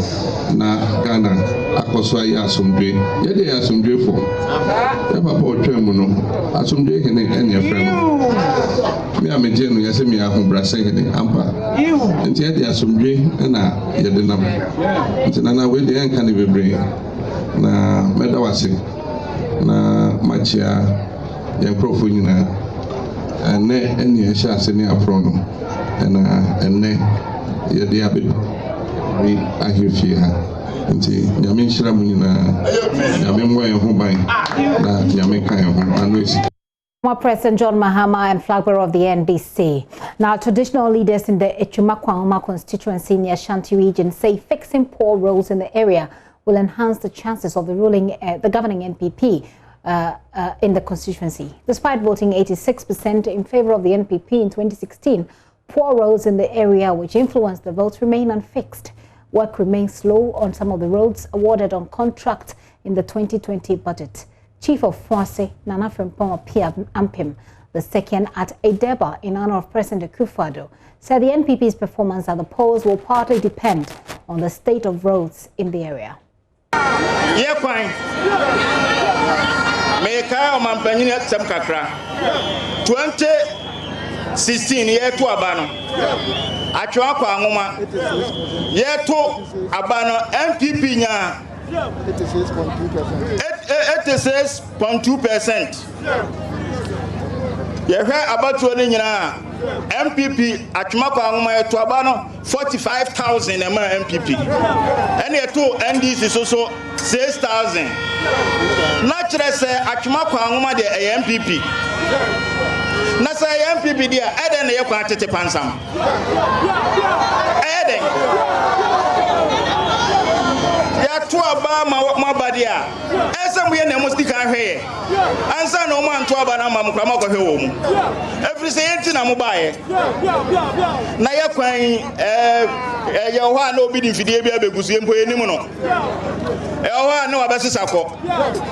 na Ghana akoso ayi asomdwe ye de asomdwe fo ya papa o twemu no asomdwe hene ene frem me ameje no yase me ahobrase hene ampa nti ye de asomdwe na ye de nam nti na we de enka ne bebre na meda wase na machia yenkrofo nyina ene ene ehya ase ne afro no na ene ye de abe we ahefie ha nti nyame nhyira mu nyina nyame mwa ye ho ban na nyame kan ho anoisi. Former President John Mahama and flag bearer of the NDC. Now, traditional leaders in the Echumakwanuma constituency near Shanti region say fixing poor roads in the area will enhance the chances of the governing NPP in the constituency. Despite voting 86% in favor of the NPP in 2016, poor roads in the area which influenced the vote remain unfixed. Work remains slow on some of the roads awarded on contract in the 2020 budget. Chief of Force Nana Frimpong Ampim, the second at Edeba in honor of President Akufo-Addo, said the NPP's performance at the polls will partly depend on the state of roads in the area. Yeah, fine. Meka omampanyini atsam kakra 2016 yetu abano atwa kwa ngoma yetu abano NPP nya 86.2%. Yehwe abatu ni nyina MPP atwa kwa ngoma yetu abano 45,000 ema MPP. Ene yetu NDC so 6,000. Naturally say atwa kwa ngoma de MPP. Na say MPP dia eden ye kwa tete pansam. Eden. Ya to aba mabadia. Esa mu ye na mustika hwe. Ansa no man to aba na mam kwa makwa hwe wo mu. Every say enti na mo bae. Na ye kwan ye ho a na obi di fidie bia begusu empo enim no. Ewa na wabesisa ko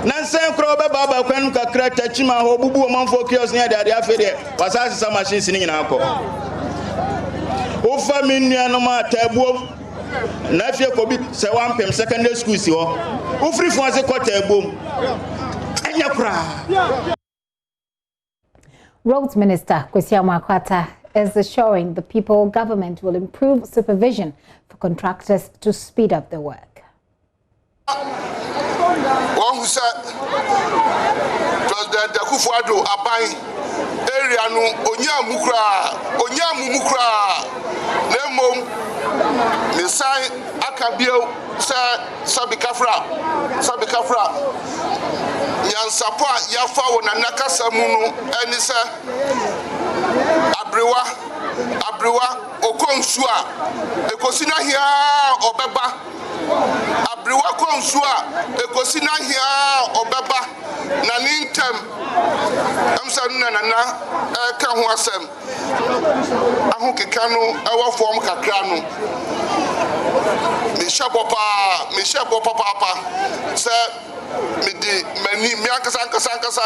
na nsen kro be baba kwan kakra tachima ho bubu manfo kios ne ade afede wasasisa machines ni nyina ko ofa minua no ma tabuo na fie ko bi se wampem secondary school si ho ofri fo ase ko tabuo enya kra. Roads Minister Kwesi Amakwata is assuring the people government will improve supervision for contractors to speed up their work. One who said President Akufo-Addo aban area no onyamu mukra nemom ne sai akabio sabikafra nyansapo yafa wona nakasa mu no eni se abrewa okonsu a ekosina hia obeba abrewa konsu a ekosina hia obeba na nintem amsa nana ka ho asem ahokeka no ewo fom kakra no me shabo papa se midi mani mi ankasa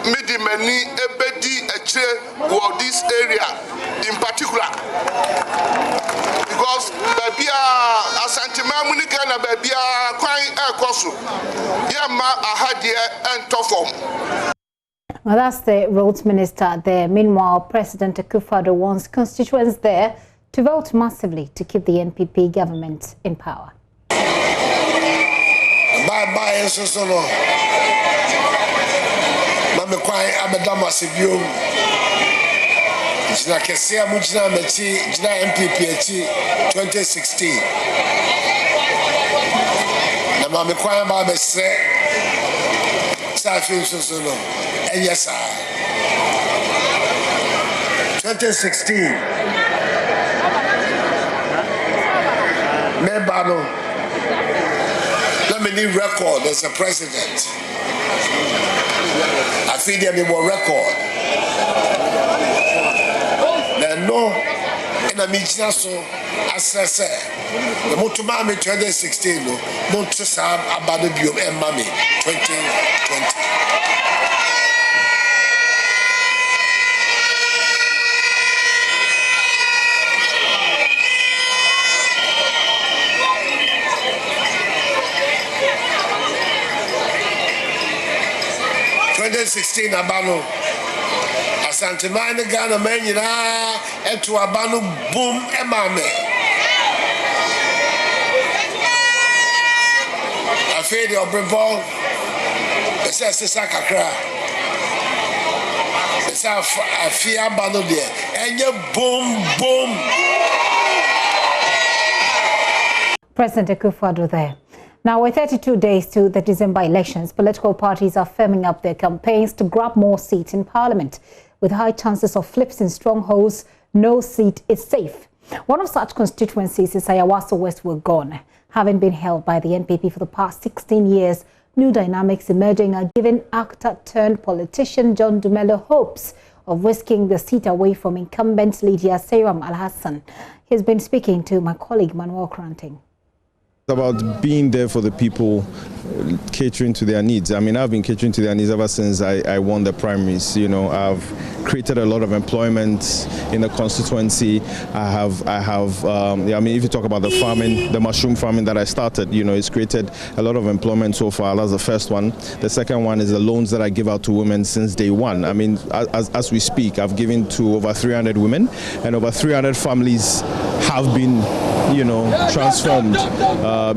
midi mani ebedi echire for this area in particular because babia asantima munika na babia kwan ekoso yema ahadie entofom. Well, that's the Roads Minister there. Meanwhile, President Akufo-Addo wants constituents there to vote massively to keep the NPP government in power. Bye, so no. Mame kwai abedama sebio. Jina kesia mujina mechi jina MPP echi 2016. Na mame kwai ba bese. Sa fi so no. Yes, sir. 2016. Membano. Let me need record as a president. I feel there be more record. Then no, in a meeting so as I said, the Motumami 2016 no, Montusam Abadu Biom and Mami 2020. 2016 abano Asante man Ghana man nyina eto abano boom emame afei de obrebo esa sesa kakra esa afia abano de enye boom boom. President Akufo-Addo there. Now, with 32 days to the December elections, political parties are firming up their campaigns to grab more seats in Parliament. With high chances of flips in strongholds, no seat is safe. One of such constituencies is Ayawaso West Wuogon. Having been held by the NPP for the past 16 years, new dynamics emerging are giving actor-turned-politician John Dumelo hopes of whisking the seat away from incumbent Lydia Seyram Al-Hassan. He's been speaking to my colleague Manuel Kranting. About being there for the people, catering to their needs. I mean, I've been catering to their needs ever since I won the primaries. You know, I've created a lot of employment in the constituency. I mean, if you talk about the farming, the mushroom farming that I started, you know, it's created a lot of employment so far. That's the first one. The second one is the loans that I give out to women since day one. I mean, as we speak, I've given to over 300 women, and over 300 families have been, you know, transformed,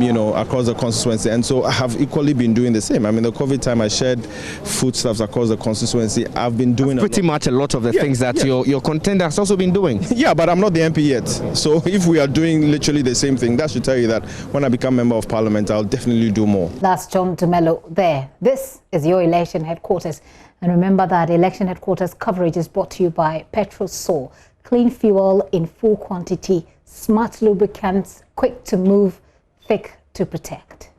you know, across the constituency. And so I have equally been doing the same. I mean, the COVID time, I shared foodstuffs across the constituency. I've been doing pretty much a lot of the things that your contender has also been doing. Yeah, but I'm not the MP yet. So if we are doing literally the same thing, that should tell you that when I become member of parliament, I'll definitely do more. That's John Dumelo there. This is your election headquarters. And remember that election headquarters coverage is brought to you by Petrosol. Clean fuel in full quantity, smart lubricants, quick to move, thick to protect.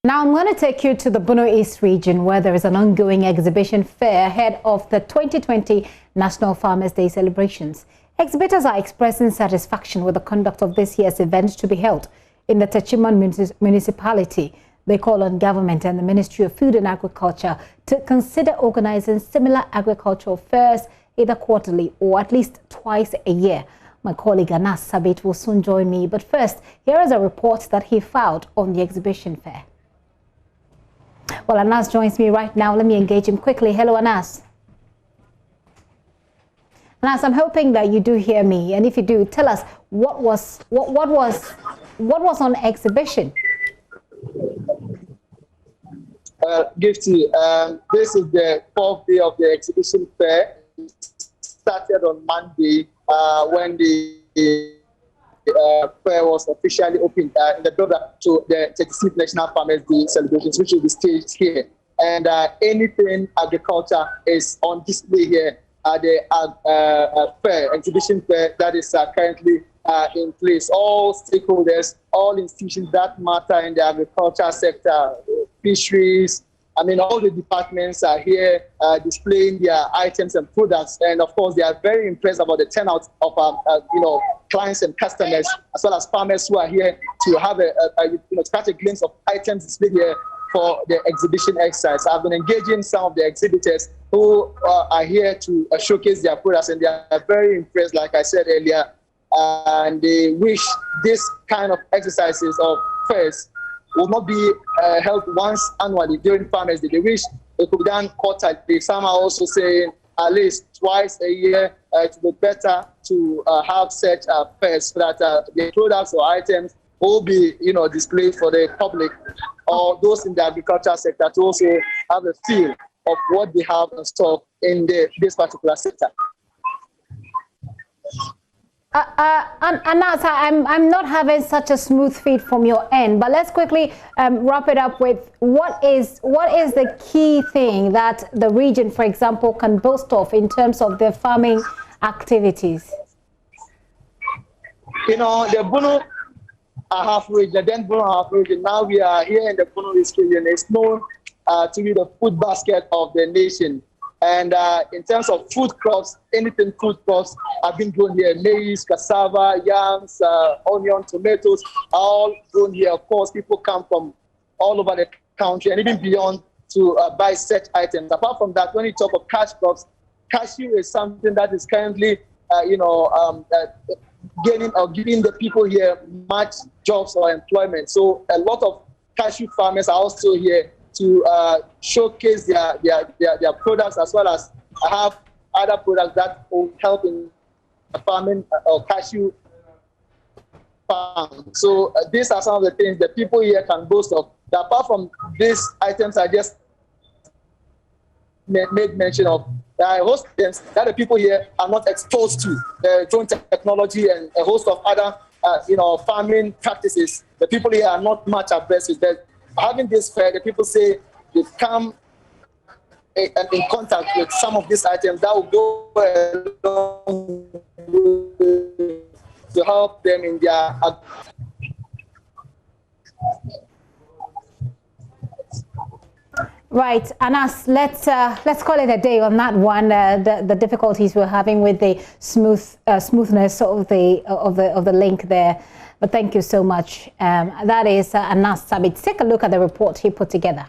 Now I'm going to take you to the Bono East region, where there is an ongoing exhibition fair ahead of the 2020 National Farmers' Day celebrations. Exhibitors are expressing satisfaction with the conduct of this year's event to be held in the Techiman municipality. They call on government and the Ministry of Food and Agriculture to consider organizing similar agricultural fairs either quarterly or at least twice a year. My colleague Anas Sabit will soon join me, but first, here is a report that he filed on the exhibition fair. Well, Anas joins me right now. Let me engage him quickly. Hello, Anas. Anas, I'm hoping that you do hear me, and if you do, tell us what was on exhibition. Gifty, this is the 4th day of the exhibition fair. It started on Monday when the fair was officially opened in the build-up to the 36th National Farmers' Day celebrations, which will be staged here. And anything agriculture is on display here at the fair, exhibition fair that is currently in place. All stakeholders, all institutions that matter in the agriculture sector, fisheries, I mean, all the departments are here displaying their items and products. And of course, they are very impressed about the turnout of, clients and customers, as well as farmers who are here to have catch a glimpse of items displayed here for the exhibition exercise. I've been engaging some of the exhibitors who are here to showcase their products, and they are very impressed, like I said earlier, and they wish this kind of exercises of fairs will not be held once annually during Farmers' Day. They wish it could be done quarterly. Some are also saying at least twice a year to be better to have such fairs so that the products or items will be, displayed for the public or those in the agriculture sector to also have a feel of what they have in stock in this particular sector. Anas, I'm not having such a smooth feed from your end, but let's quickly wrap it up with what is the key thing that the region, for example, can boast of in terms of their farming activities? The Bono half region, the then Bono half region. Now we are here in the Bono East region. It's known to be the food basket of the nation. And in terms of food crops, anything food crops have been grown here. Maize, cassava, yams, onion, tomatoes, all grown here. Of course, people come from all over the country and even beyond to buy such items. Apart from that, when you talk of cash crops, cashew is something that is currently, gaining or giving the people here much jobs or employment. So a lot of cashew farmers are also here to showcase their products, as well as have other products that will help in farming or cashew farm. So these are some of the things the people here can boast of. That apart from these items I just made mention of, there are a host of things that the people here are not exposed to. Drone technology and a host of other farming practices. The people here are not much abreast with that. Having this fair, the people say they've come in contact with some of these items that will go along to help them in their. Right, Anas, let's call it a day on that one. The difficulties we're having with the smoothness of the link there. But thank you so much. That is Anas Sabit. Take a look at the report he put together.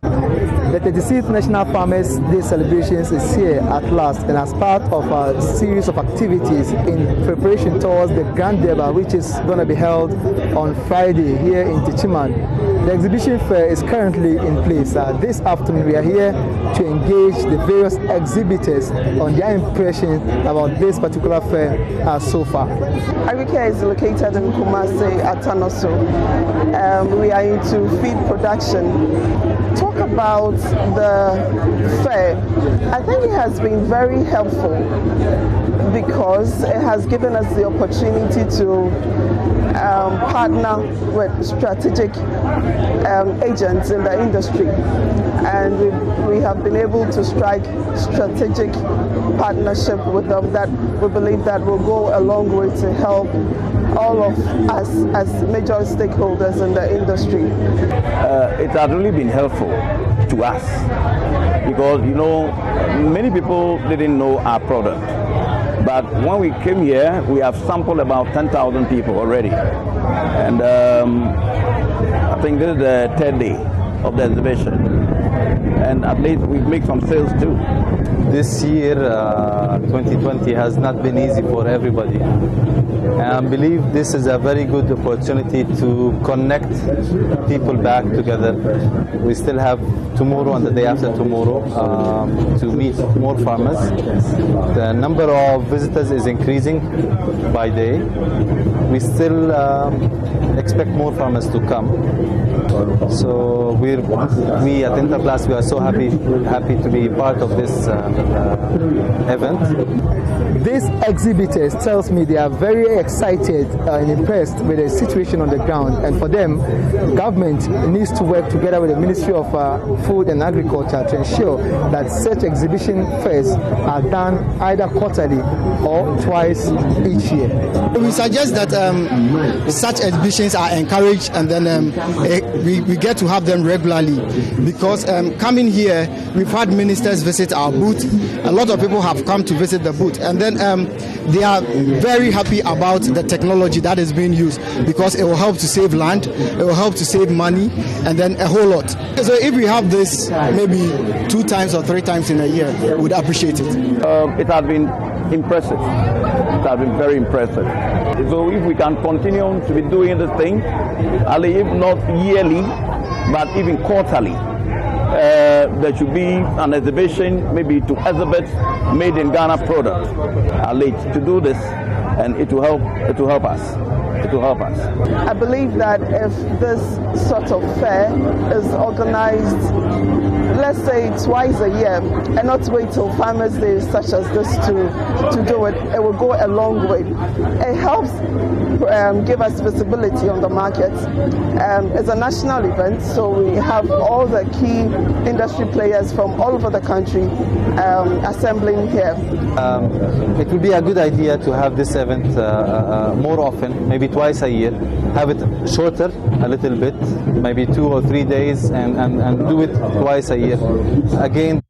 The 36th National Farmers' Day celebrations is here at last, and as part of a series of activities in preparation towards the Grand Deba, which is going to be held on Friday here in Tichiman. The exhibition fair is currently in place. This afternoon we are here to engage the various exhibitors on their impression about this particular fair so far. Agriculture is located in Kumasi at Tanoso. We are into feed production. Talk about the fair. I think it has been very helpful because it has given us the opportunity to partner with strategic agents in the industry, and we have been able to strike strategic partnership with them that we believe that will go a long way to help all of us as major stakeholders in the industry. It has really been helpful to us because, many people didn't know our product. But when we came here, we have sampled about 10,000 people already. And I think this is the third day of the exhibition. And at least we make some sales too. This year, 2020, has not been easy for everybody. And I believe this is a very good opportunity to connect people back together. We still have tomorrow and the day after tomorrow to meet more farmers. The number of visitors is increasing by day. We still expect more farmers to come. So we at Interclass, we are so happy to be part of this event. These exhibitors tells me they are very excited and impressed with the situation on the ground, and for them, government needs to work together with the Ministry of Food and Agriculture to ensure that such exhibition fairs are done either quarterly or twice each year. We suggest that such exhibitions are encouraged, and then we get to have them regularly, because coming here, we've had ministers visit our booth. A lot of people have come to visit the booth, and then they are very happy about the technology that is being used, because it will help to save land, it will help to save money, and then a whole lot. So if we have this maybe 2 times or 3 times in a year, we would appreciate it. It has been impressive. It has been very impressive. So if we can continue to be doing this thing, if not yearly, but even quarterly, there should be an exhibition, maybe to exhibit made in Ghana products. To do this, and it will help us. It will help us. I believe that if this sort of fair is organized, let's say twice a year, and not wait till Farmers' Day such as this to do it, it will go a long way. It helps give us visibility on the market. It's a national event, so we have all the key industry players from all over the country assembling here. It would be a good idea to have this event more often, maybe twice a year. Have it shorter a little bit, maybe 2 or 3 days, and do it twice a year. Again,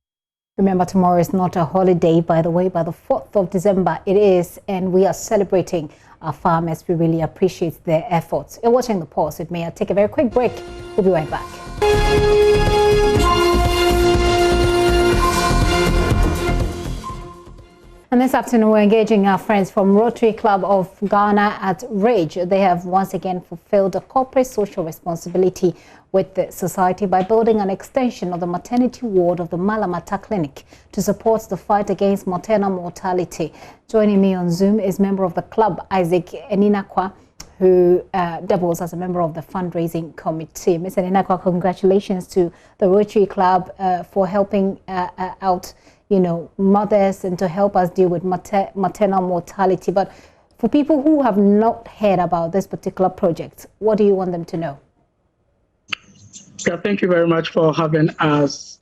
remember, tomorrow is not a holiday, by the way. By the 4th of December, it is, and we are celebrating our farmers. We really appreciate their efforts. You're watching The Pulse with me. I'll take a very quick break. We'll be right back. And this afternoon, we're engaging our friends from Rotary Club of Ghana at Rage. They have once again fulfilled a corporate social responsibility with the society by building an extension of the maternity ward of the Malamata Clinic to support the fight against maternal mortality. Joining me on Zoom is member of the club, Isaac Eninakwa, who doubles as a member of the fundraising committee. Ms. Eninakwa, congratulations to the Rotary Club for helping out, you know, mothers and to help us deal with maternal mortality. But for people who have not heard about this particular project, what do you want them to know? Yeah, thank you very much for having us.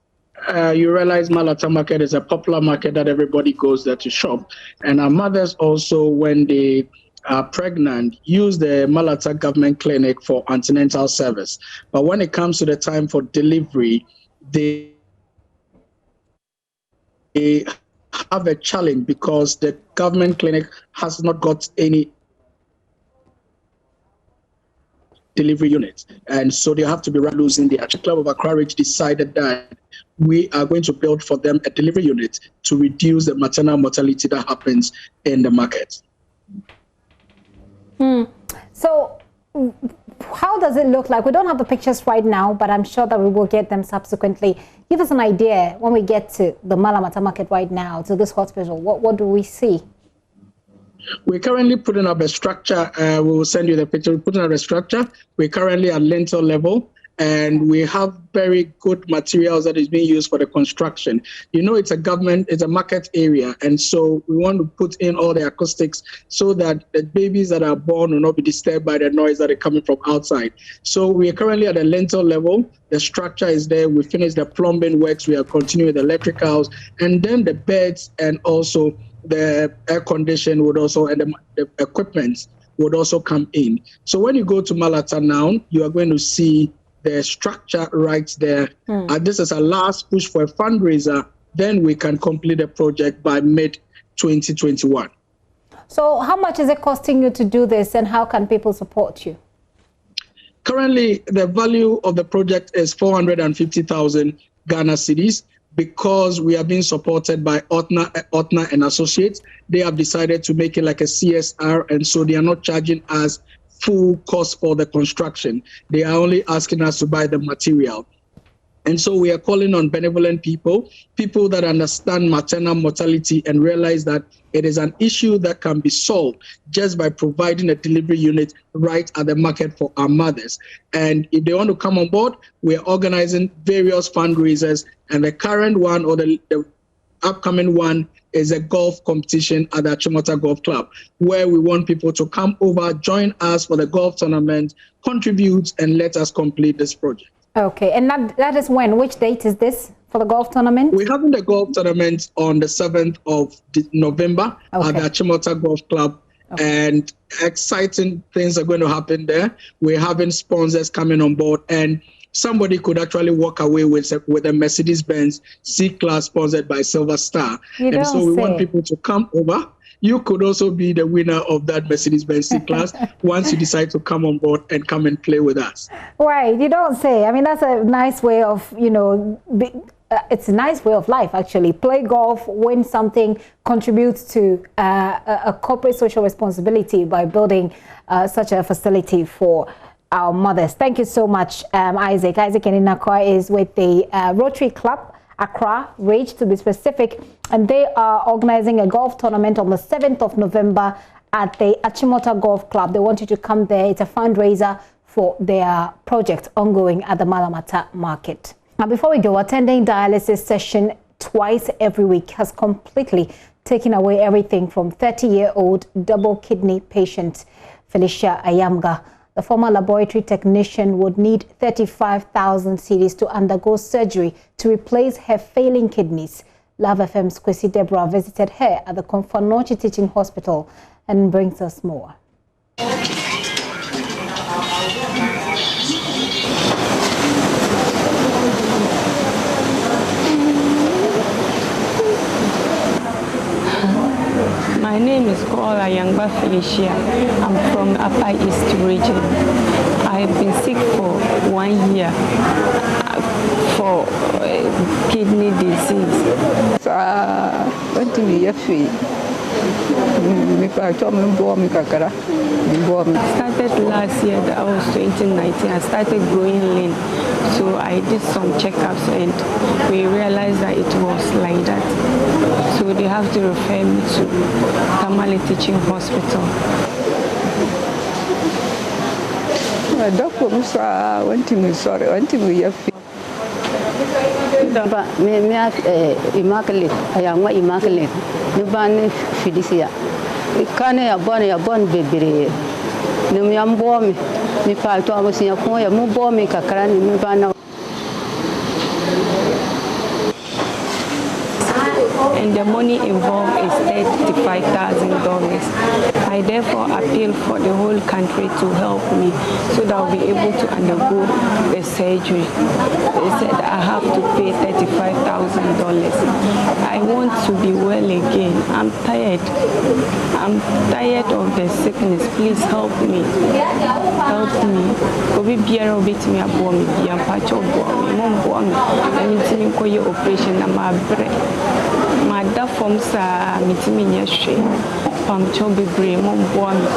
You realize Malata Market is a popular market that everybody goes there to shop. And our mothers also, when they are pregnant, use the Malata government clinic for antenatal service. But when it comes to the time for delivery, they have a challenge because the government clinic has not got any delivery units, and so they have to be losing. The Club of Accra Ridge decided that we are going to build for them a delivery unit to reduce the maternal mortality that happens in the market. So how does it look like? We don't have the pictures right now, but I'm sure that we will get them subsequently. Give us an idea when we get to the Malamata market right now, to this hospital. What do we see? We're currently putting up a structure. We will send you the picture. We're putting up a structure. We're currently at lintel level, and we have very good materials that is being used for the construction. You know, it's a market area, and so we want to put in all the acoustics so that the babies that are born will not be disturbed by the noise that is coming from outside. So we are currently at a lintel level. The structure is there. We finished the plumbing works. We are continuing with the electricals, and then the beds and also the air condition would also, and the equipment would also come in. So when you go to Malata now, you are going to see the structure right there. This is a last push for a fundraiser. Then we can complete the project by mid-2021. So how much is it costing you to do this, and how can people support you? Currently, the value of the project is 450,000 Ghana cedis. Because we are being supported by Otna and Associates, they have decided to make it like a CSR, and so they are not charging us full cost for the construction. They are only asking us to buy the material. And so we are calling on benevolent people that understand maternal mortality and realize that it is an issue that can be solved just by providing a delivery unit right at the market for our mothers. And if they want to come on board, we are organizing various fundraisers. And the current one, or the upcoming one, is a golf competition at the Achimota Golf Club, where we want people to come over, join us for the golf tournament, contribute, and let us complete this project. Okay, and that is when? Which date is this for the golf tournament? We're having the golf tournament on the 7th of November at the Achimota Golf Club. And exciting things are going to happen there. We're having sponsors coming on board, and somebody could actually walk away with a Mercedes-Benz C-Class sponsored by Silver Star. And so we want people to come over. You could also be the winner of that Mercedes-Benz C-Class once you decide to come on board and come and play with us. Right, you don't say. I mean, that's a nice way of, you know, it's a nice way of life, actually. Play golf, win something, contribute to a corporate social responsibility by building such a facility for our mothers. Thank you so much, Isaac. Isaac Eninakwa is with the Rotary Club, Accra Ridge to be specific, and they are organizing a golf tournament on the 7th of November at the Achimota Golf Club. They want you to come there. It's a fundraiser for their project ongoing at the Malamata market. Now, before we go, attending dialysis session twice every week has completely taken away everything from 30-year-old double kidney patient Felicia Ayamga. The former laboratory technician would need 35,000 cedis to undergo surgery to replace her failing kidneys. Love FM's Kwesi Deborah visited her at the Konfanochi Teaching Hospital and brings us more. My name is called Ayangba Felicia. I'm from Upper East region. I've been sick for 1 year. for kidney disease. Started last year, that was 2019. I started growing lean, so I did some checkups and we realized that it was like that. So they have to refer me to Tamale Teaching Hospital. Doctor Musa went to me, sorry, went to me. Immaculate, I am immaculate. Nubani Felicia. Kane ya bon bebere. Numyambomi. Mi pa to amosi ya ko ya mu bomi kakara ni mi bana. And the money involved is $35,000. I therefore appeal for the whole country to help me so that I'll be able to undergo the surgery. They said I have to pay $35,000. I want to be well again. I'm tired. I'm tired of the sickness. Please help me. Help me. Obi biara obeti me abo me bia mpacho bo me mo bo me. Emi timi koye operation na ma bre. Ma da form sa mitimi nyehwe. Pamcho bebre mo bo me.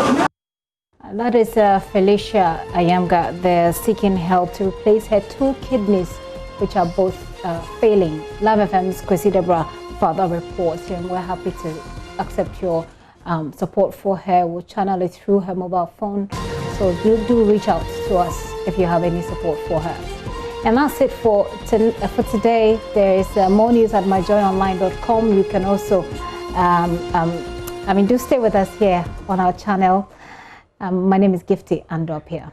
That is Felicia Ayamga. They're seeking help to replace her 2 kidneys, which are both failing. Live FM's Kwesi Debra further reports, and we're happy to accept your support for her. We'll channel it through her mobile phone. So do reach out to us if you have any support for her. And that's it for today. There is more news at myjoyonline.com. You can also, do stay with us here on our channel. My name is Gifty Andopia.